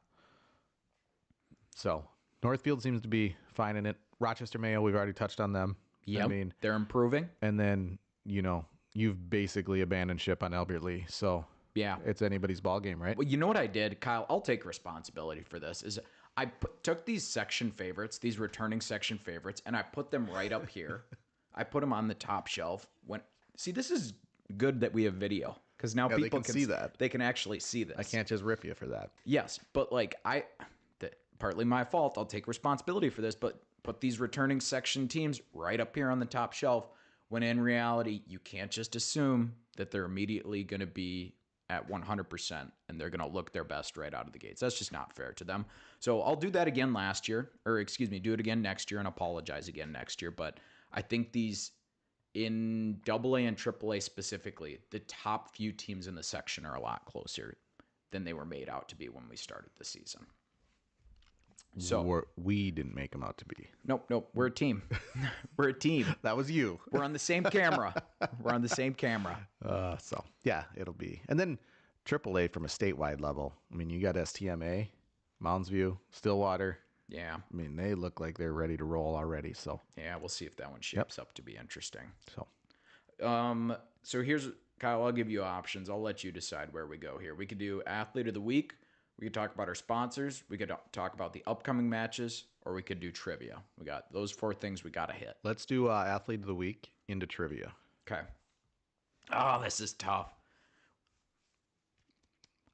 So Northfield seems to be fine in it. Rochester Mayo, we've already touched on them. Yeah, I mean, they're improving. and then you've basically abandoned ship on Albert Lee, so Yeah. it's anybody's ball game, right? Well, you know what I did, Kyle? I'll take responsibility for this. Is I took these section favorites, these returning section favorites, and I put them right up here. I put them on the top shelf. See, this is good that we have video because now people can see that. They can actually see this. I can't just rip you for that. Yes, but like partly my fault. I'll take responsibility for this, but put these returning section teams right up here on the top shelf. When in reality, you can't just assume that they're immediately going to be at 100% and they're going to look their best right out of the gates. That's just not fair to them. So I'll do that again do it again next year and apologize again next year. But I think these in AA and AAA specifically, the top few teams in the section are a lot closer than they were made out to be when we started the season. So we didn't make them out to be. Nope. We're a team. We're a team. That was you. We're on the same camera. We're on the same camera. So yeah, it'll be. And then AAA from a statewide level. I mean, you got STMA, Mounds View, Stillwater. Yeah. I mean, they look like they're ready to roll already. So yeah, we'll see if that one shapes up to be interesting. So here's Kyle. I'll give you options. I'll let you decide where we go here. We could do athlete of the week. We could talk about our sponsors. We could talk about the upcoming matches, or we could do trivia. We got those 4 things we got to hit. Let's do athlete of the week into trivia. Okay. Oh, this is tough.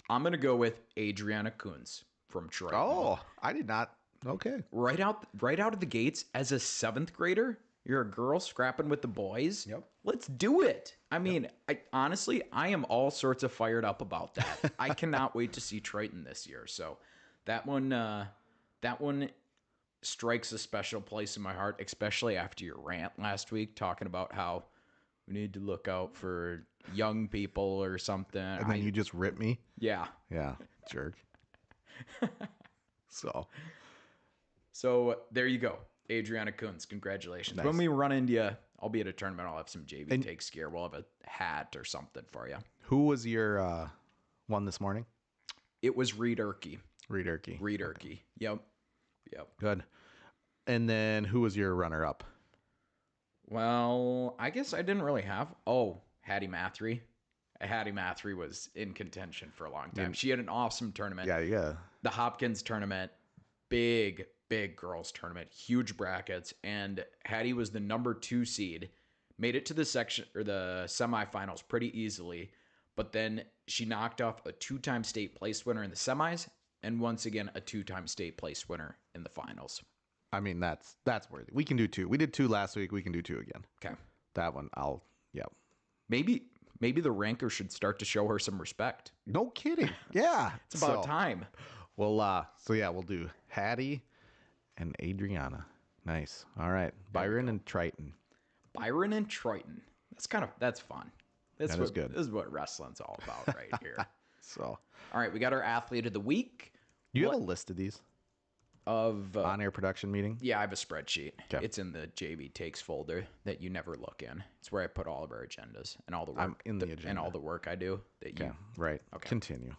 I'm going to go with Adriana Kunz from Troy. Oh, I did not. Okay. Right out of the gates as a 7th grader, you're a girl scrapping with the boys. Yep. Let's do it. I mean, honestly, I am all sorts of fired up about that. I cannot wait to see Triton this year. So that one strikes a special place in my heart, especially after your rant last week talking about how we need to look out for young people or something. And then you just ripped me. Yeah. Yeah. Jerk. So there you go. Adriana Kunz, congratulations. Nice. When we run into you, I'll be at a tournament. I'll have some JV takes gear. We'll have a hat or something for you. Who was your one this morning? It was Reed Erkey. Reed Erkey. Okay. Yep. Good. And then who was your runner-up? Well, I guess I didn't really have. Oh, Hattie Mathry. Hattie Mathry was in contention for a long time. She had an awesome tournament. Yeah. The Hopkins tournament, big girls tournament, huge brackets, and Hattie was the number 2 seed, made it to the section or the semifinals pretty easily, but then she knocked off a 2-time state place winner in the semis and once again a 2-time state place winner in the finals. I mean, that's worthy. We can do 2. We did 2 last week. We can do 2 again. Okay. That one, Maybe the ranker should start to show her some respect. No kidding. Yeah. It's about time. Well, we'll do Hattie and Adriana. Nice. All right. Byron and Triton. That's fun. That is good. This is what wrestling's all about right here. So, all right, we got our athlete of the week. You have a list of these of on-air production meeting? Yeah, I have a spreadsheet. Okay. It's in the JV takes folder that you never look in. It's where I put all of our agendas and all the work. I'm in the agenda. And all the work I do that you. Right. Okay. Continue.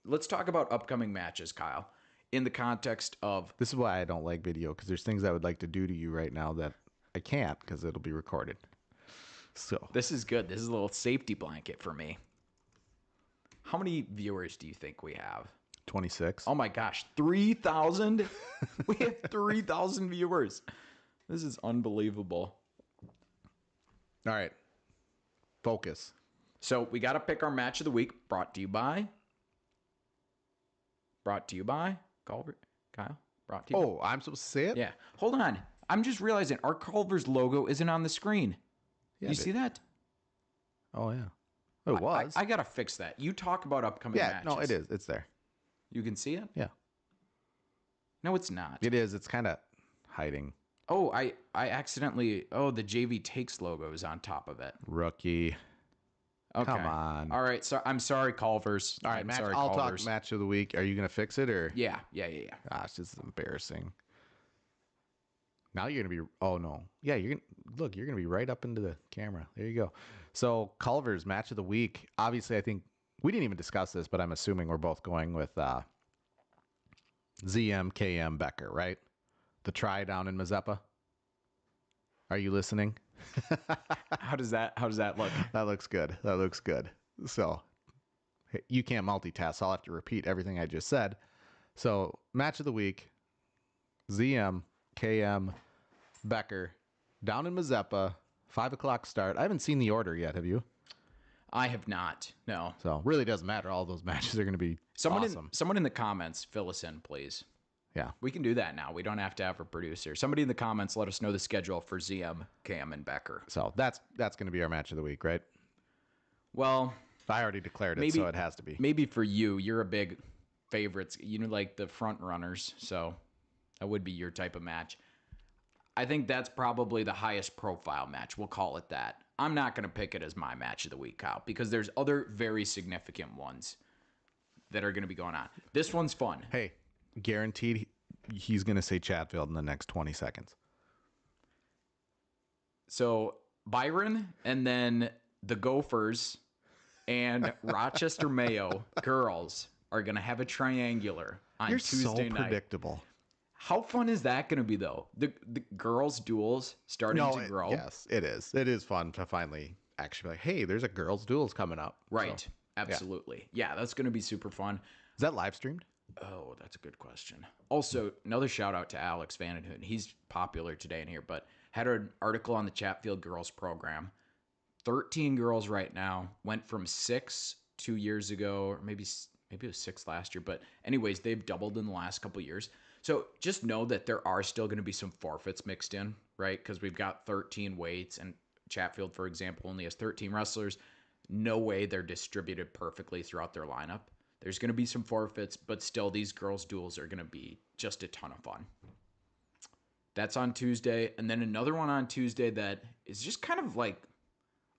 Let's talk about upcoming matches, Kyle. In the context of this is why I don't like video, because there's things I would like to do to you right now that I can't because it'll be recorded. So this is good. This is a little safety blanket for me. How many viewers do you think we have? 26. Oh my gosh, 3,000? We have 3,000 viewers. This is unbelievable. All right. Focus. So we got to pick our match of the week. Brought to you by Culver. Kyle? Brought to you. Oh, I'm supposed to say it? Yeah. Hold on. I'm just realizing our Culver's logo isn't on the screen. Yeah, you see that? Oh, yeah. Oh, it was. I got to fix that. You talk about upcoming matches. No, it is. It's there. You can see it? Yeah. No, it's not. It is. It's kind of hiding. Oh, I accidentally... Oh, the JV Takes logo is on top of it. Rookie. Okay. Come on. All right. So I'm sorry, Culvers. All right, I'm match. sorry, I'll talk Culvers. match of the week. Are you gonna fix it or? Yeah. Gosh, this is embarrassing. Now you're gonna be. Oh no. Yeah, you're gonna look. You're gonna be right up into the camera. There you go. So Culver's match of the week. Obviously, I think we didn't even discuss this, but I'm assuming we're both going with ZM KM Becker, right? The try down in Mazeppa. Are you listening? How does that look? That looks good. That looks good. So hey, you can't multitask. So I'll have to repeat everything I just said. So match of the week: ZM KM Becker down in Mazeppa. 5 o'clock start. I haven't seen the order yet. Have you? I have not. No. So really doesn't matter. All those matches are going to be awesome. Someone in the comments fill us in, please. Yeah. We can do that now. We don't have to have a producer. Somebody in the comments let us know the schedule for ZM, Cam, and Becker. So that's going to be our match of the week, right? Well, I already declared it, so it has to be. Maybe for you, you're a big favorites. You know, like the front runners. So that would be your type of match. I think that's probably the highest profile match. We'll call it that. I'm not going to pick it as my match of the week, Kyle, because there's other very significant ones that are going to be going on. This one's fun. Hey, guaranteed he's going to say Chatfield in the next 20 seconds. So Byron and then the Gophers and Rochester Mayo girls are going to have a triangular on Tuesday night. So predictable. How fun is that going to be, though? The girls' duels starting to grow. Yes, it is. It is fun to finally actually be like, hey, there's a girls' duels coming up. Right. So, absolutely. Yeah, that's going to be super fun. Is that live streamed? Oh, that's a good question. Also, another shout out to Alex Vandenhoen. He's popular today in here, but had an article on the Chatfield girls program. 13 girls right now, went from 6 2 years ago, or maybe it was 6 last year. But anyways, they've doubled in the last couple of years. So just know that there are still going to be some forfeits mixed in, right? Because we've got 13 weights, and Chatfield, for example, only has 13 wrestlers. No way they're distributed perfectly throughout their lineup. There's going to be some forfeits, but still these girls' duels are going to be just a ton of fun. That's on Tuesday. And then another one on Tuesday that is just kind of like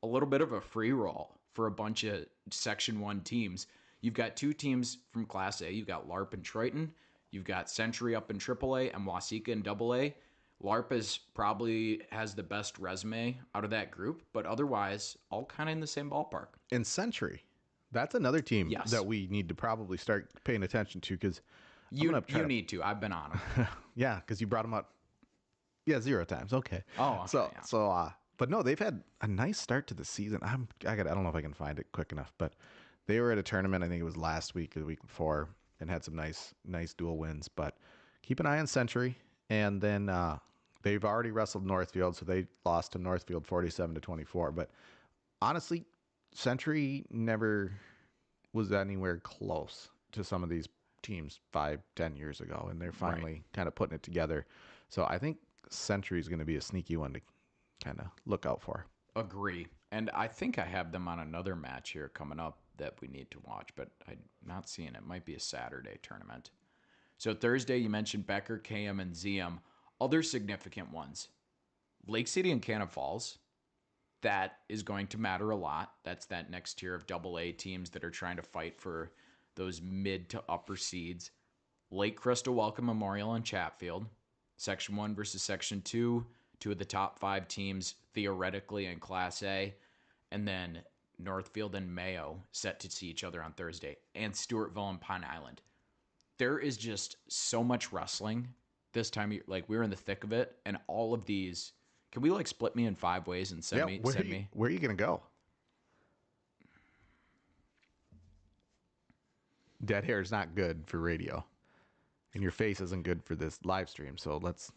a little bit of a free roll for a bunch of Section 1 teams. You've got 2 teams from Class A. You've got LARP and Triton. You've got Century up in AAA and Wasika in AA. LARP probably has the best resume out of that group, but otherwise all kind of in the same ballpark. In Century. That's another team Yes. that we need to probably start paying attention to because you need to. I've been on them. Yeah, because you brought them up. Yeah, 0 times. Okay. Oh, okay, But no, they've had a nice start to the season. I don't know if I can find it quick enough, but they were at a tournament. I think it was last week or the week before, and had some nice dual wins. But keep an eye on Century, and then they've already wrestled Northfield, so they lost to Northfield 47-24. But honestly, Century never was anywhere close to some of these teams 5-10 years ago, and they're finally kind of putting it together. So I think Century is going to be a sneaky one to kind of look out for. Agree. And I think I have them on another match here coming up that we need to watch, but I'm not seeing it. It might be a Saturday tournament. So Thursday, you mentioned Becker, KM, and ZM. Other significant ones. Lake City and Cannon Falls. That is going to matter a lot. That's that next tier of AA teams that are trying to fight for those mid to upper seeds. Lake Crystal Welcome Memorial and Chatfield. Section 1 versus Section 2. 2 of the top 5 teams theoretically in Class A. And then Northfield and Mayo set to see each other on Thursday. And Stewartville and Pine Island. There is just so much wrestling this time. Like, we're in the thick of it. And all of these... Can we like split me in 5 ways and send me? Where are you going to go? Dead hair is not good for radio, and your face isn't good for this live stream. So let's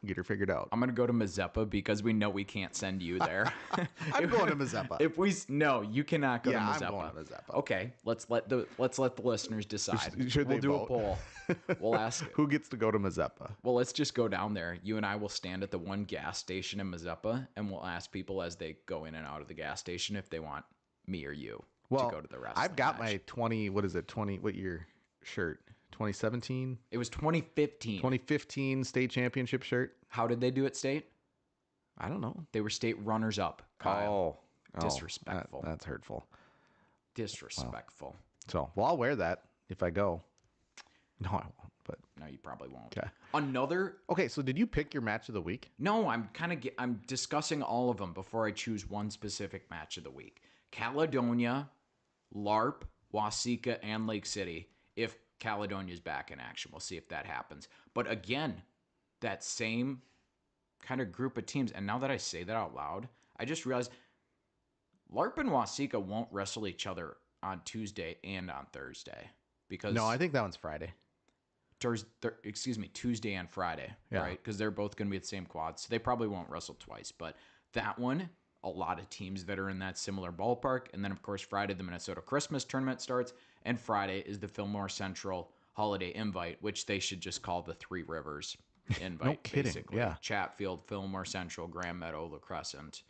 get her figured out. I'm gonna go to Mazeppa because we know we can't send you there. I'm going to Mazeppa. No, you cannot go to Mazeppa. I'm going to Mazeppa. Okay, let's let the listeners decide. Should we'll they do vote? A poll. We'll ask who gets to go to Mazeppa. Well, let's just go down there. You and I will stand at the one gas station in Mazeppa, and we'll ask people as they go in and out of the gas station if they want me or you to go to the wrestling I've got match. my 20. What is it? 20. What year shirt? 2017. It was 2015. 2015 state championship shirt. How did they do at state? I don't know. They were state runners up. Kyle. Oh, Oh, Disrespectful. that's hurtful. Wow. Disrespectful. So, well, I'll wear that if I go. No, I won't. But No, you probably won't. okay. Another. Okay, so did you pick your match of the week? No, I'm discussing all of them before I choose one specific match of the week. Caledonia, LARP, Wasika, and Lake City. If Caledonia's back in action, we'll see if that happens. But again, that same kind of group of teams. And now that I say that out loud, I just realized LARP and Wasika won't wrestle each other on Tuesday and on Thursday because No, I think that one's Friday. Tuesday and Friday, Yeah. right? Because they're both going to be at the same quad, so they probably won't wrestle twice. But that one, a lot of teams that are in that similar ballpark. And then, of course, Friday, the Minnesota Christmas tournament starts, and Friday is the Fillmore Central Holiday Invite, which they should just call the Three Rivers Invite. No kidding, basically. yeah. Chatfield, Fillmore Central, Grand Meadow, La Crescent,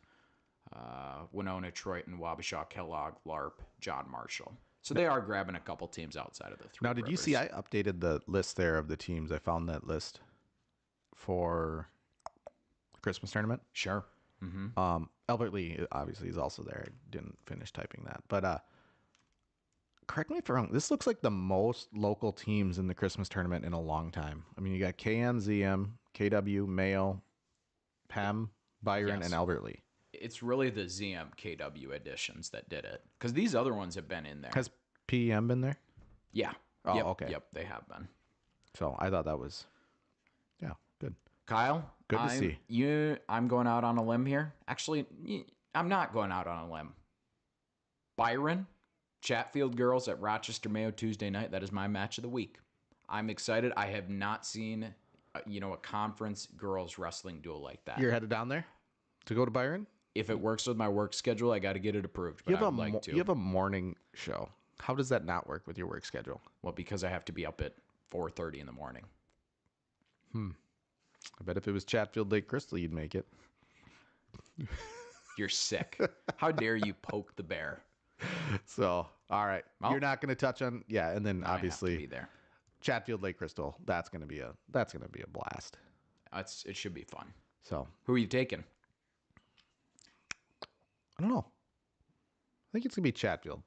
Winona, Troyton, Wabasha, Kellogg, LARP, John Marshall. So they are grabbing a couple teams outside of the Three Now, did you see I updated the list there of the teams? I found that list for the Christmas tournament. Sure. Albert Lee obviously is also there. I didn't finish typing that. But correct me if I'm wrong. This looks like the most local teams in the Christmas tournament in a long time. I mean, you got KN, ZM, KW, Mayo, PEM, Byron, Yes. and Albert Lee. It's really the ZM KW editions that did it. Because these other ones have been in there. Has PEM been there? Yeah. Oh, Yep, okay. Yep, they have been. So I thought that was, yeah, good. Kyle, Good to see. I'm going out on a limb here. Actually, I'm not going out on a limb. Byron, Chatfield girls at Rochester Mayo Tuesday night. That is my match of the week. I'm excited. I have not seen, a conference girls wrestling duel like that. You're headed down there to go to Byron? If it works with my work schedule, I got to get it approved. But I would like to. You have a morning show. How does that not work with your work schedule? Well, because I have to be up at 4:30 in the morning. I bet if it was Chatfield Lake Crystal, you'd make it. You're sick. How dare you poke the bear? So, all right. Well, You're not going to touch on, yeah, and then I have to obviously be there. Chatfield Lake Crystal. That's going to be a blast. It should be fun. So, Who are you taking? I don't know. I think it's going to be Chatfield.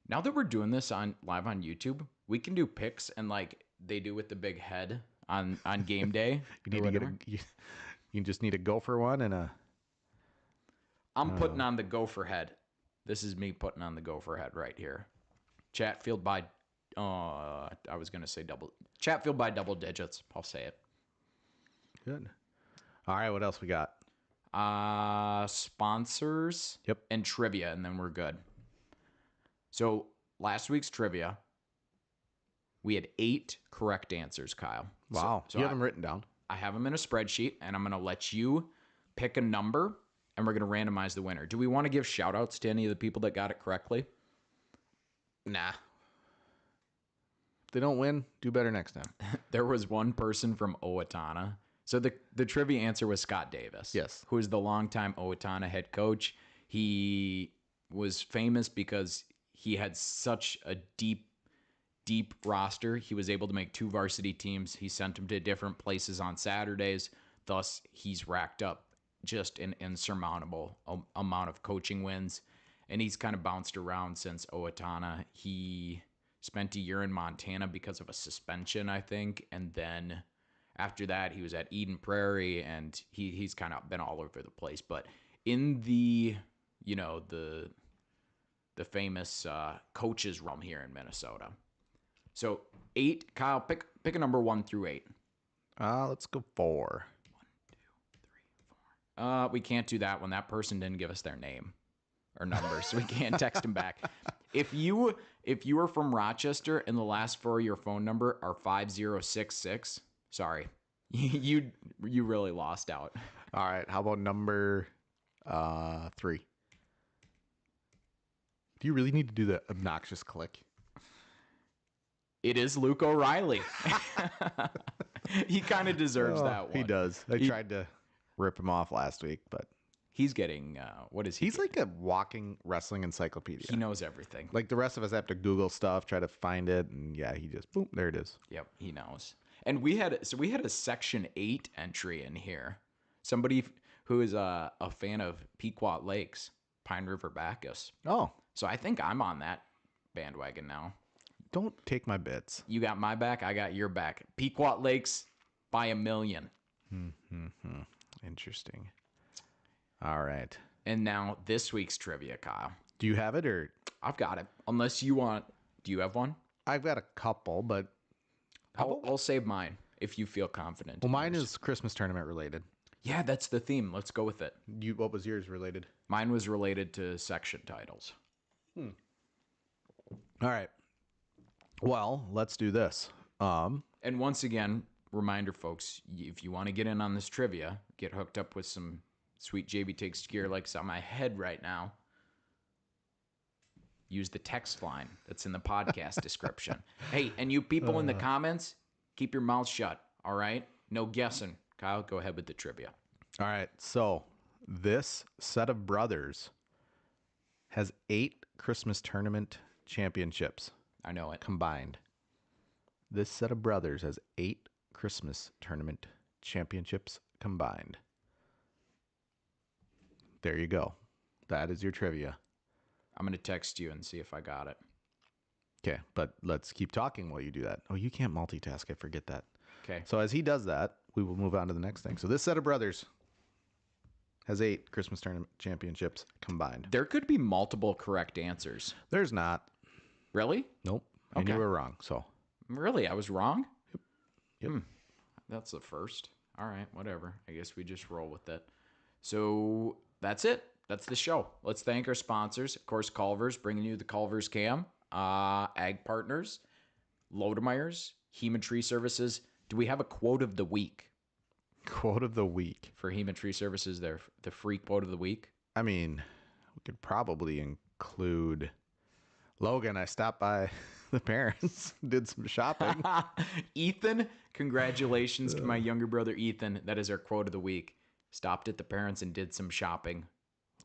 Now that we're doing this live on YouTube, we can do picks and like they do with the big head on game day. You need to you just need a gopher one and a I'm putting on the gopher head. This is me putting on the gopher head right here. Chatfield by I was going to say Chatfield by double digits. I'll say it. good. All right, what else we got? Sponsors Yep. and trivia, and then we're good. So last week's trivia, we had 8 correct answers, Kyle. Wow. So you have them written down. I have them in a spreadsheet, and I'm going to let you pick a number, and we're going to randomize the winner. Do we want to give shout-outs to any of the people that got it correctly? Nah. If they don't win, do better next time. There was one person from Owatonna. So the trivia answer was Scott Davis. Yes. Who is the longtime Owatonna head coach. He was famous because he had such a deep roster. He was able to make 2 varsity teams. He sent them to different places on Saturdays. Thus, he's racked up just an insurmountable amount of coaching wins. And he's kind of bounced around since Owatonna. He spent a year in Montana because of a suspension, I think. And then after that, he was at Eden Prairie, and he's kind of been all over the place. But in the famous coaches realm here in Minnesota. So 8, Kyle, pick a number 1 through 8. Let's go 4. 1, 2, 3, 4. We can't do that one. That person didn't give us their name or number, so we can't text him back. If you are from Rochester and the last 4 of your phone number are 5066, sorry, you really lost out. All right. How about number 3? Do you really need to do the obnoxious click? It is Luke O'Reilly. He kind of deserves that one. He does. I tried to rip him off last week, but he's getting what is he? he's like a walking wrestling encyclopedia. He knows everything. Like the rest of us have to Google stuff, try to find it, and yeah, he just boom, there it is. Yep, he knows. And we had a Section 8 entry in here. Somebody who is a fan of Pequot Lakes, Pine River Bacchus. Oh, So I think I'm on that bandwagon now. don't take my bits. You got my back, I got your back. Pequot Lakes by a million. Interesting. All right. And now this week's trivia, Kyle. Do you have it or? I've got it. Unless you want, do you have one? I've got a couple, but I'll save mine if you feel confident. well, mine is Christmas tournament related. Yeah, that's the theme. Let's go with it. What was yours related? Mine was related to section titles. All right. Well, let's do this. And once again, reminder, folks, if you want to get in on this trivia, get hooked up with some sweet JB Takes Gear likes on my head right now. Use the text line that's in the podcast description. Hey, and you people in the comments, keep your mouth shut, all right? No guessing. Kyle, go ahead with the trivia. All right. So this set of brothers has 8 Christmas tournament championships I know it. combined. This set of brothers has 8 Christmas tournament championships combined. There you go. That is your trivia. I'm going to text you and see if I got it. Okay, but let's keep talking while you do that. Oh, you can't multitask. I forget that. Okay. So as he does that, we will move on to the next thing. So this set of brothers has 8 Christmas tournament championships combined. There could be multiple correct answers. There's not. Really? Nope. And Okay. you were wrong. So Really? I was wrong? Yep. That's the first. All right, whatever. I guess we just roll with it. So that's it. That's the show. Let's thank our sponsors. Of course, Culver's, bringing you the Culver's Cam. Ag Partners, Lodemeyer's, Hema Tree Services. Do we have a quote of the week quote of the week. for Hema Tree Services? The free quote of the week. I mean, we could probably include Logan. I stopped by the parents, did some shopping. Ethan, congratulations to my younger brother Ethan. That is our quote of the week. Stopped at the parents and did some shopping.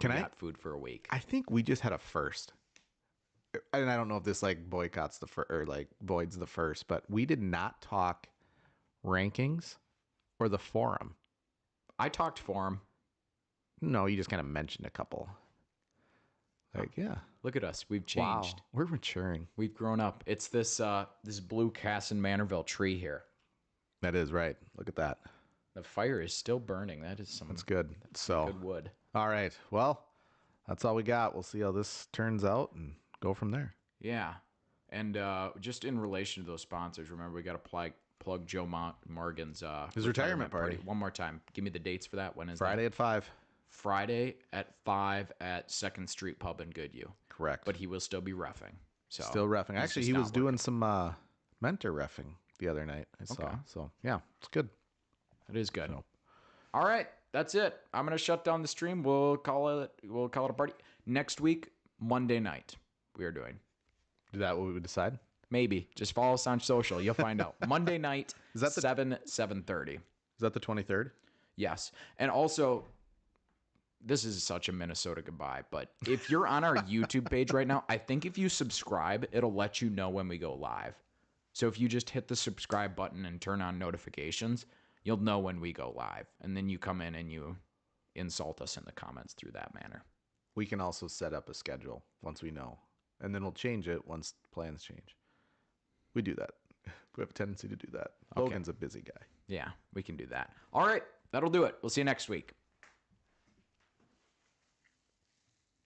Can We I? got food for a week. I think we just had a first. And I don't know if this like boycotts the first or like voids the first, but we did not talk rankings or the forum. I talked for him. No, you just kind of mentioned a couple. Like, yeah. Look at us. We've Wow. changed. We're maturing. We've grown up. It's this this blue Casson Manorville tree here. That is right. Look at that. The fire is still burning. That is some That's good. So, good wood. all right. Well, that's all we got. We'll see how this turns out and go from there. Yeah. And just in relation to those sponsors, remember we got to plug Joe Morgan's His retirement party. One more time. Give me the dates for that. When is Friday that? at 5. Friday at 5 at 2nd Street Pub in Goodhue. Correct. But he will still be reffing. So Still reffing. he's Actually, just he not was doing some mentor reffing the other night. I saw. Okay. So, yeah, it's good. It is good. So. All right, that's it. I'm gonna shut down the stream. We'll call it a party next week, Monday night. We are doing Is that what we would decide? maybe just follow us on social. You'll find out. Monday night, Is that the- 7:30. Is that the 23rd? Yes, and also. This is such a Minnesota goodbye, but if you're on our YouTube page right now, I think if you subscribe, it'll let you know when we go live. So if you just hit the subscribe button and turn on notifications, you'll know when we go live. And then you come in and you insult us in the comments through that manner. We can also set up a schedule once we know, and then we'll change it once plans change. We do that. We have a tendency to do that. Okay. Logan's a busy guy. Yeah, we can do that. All right, that'll do it. We'll see you next week.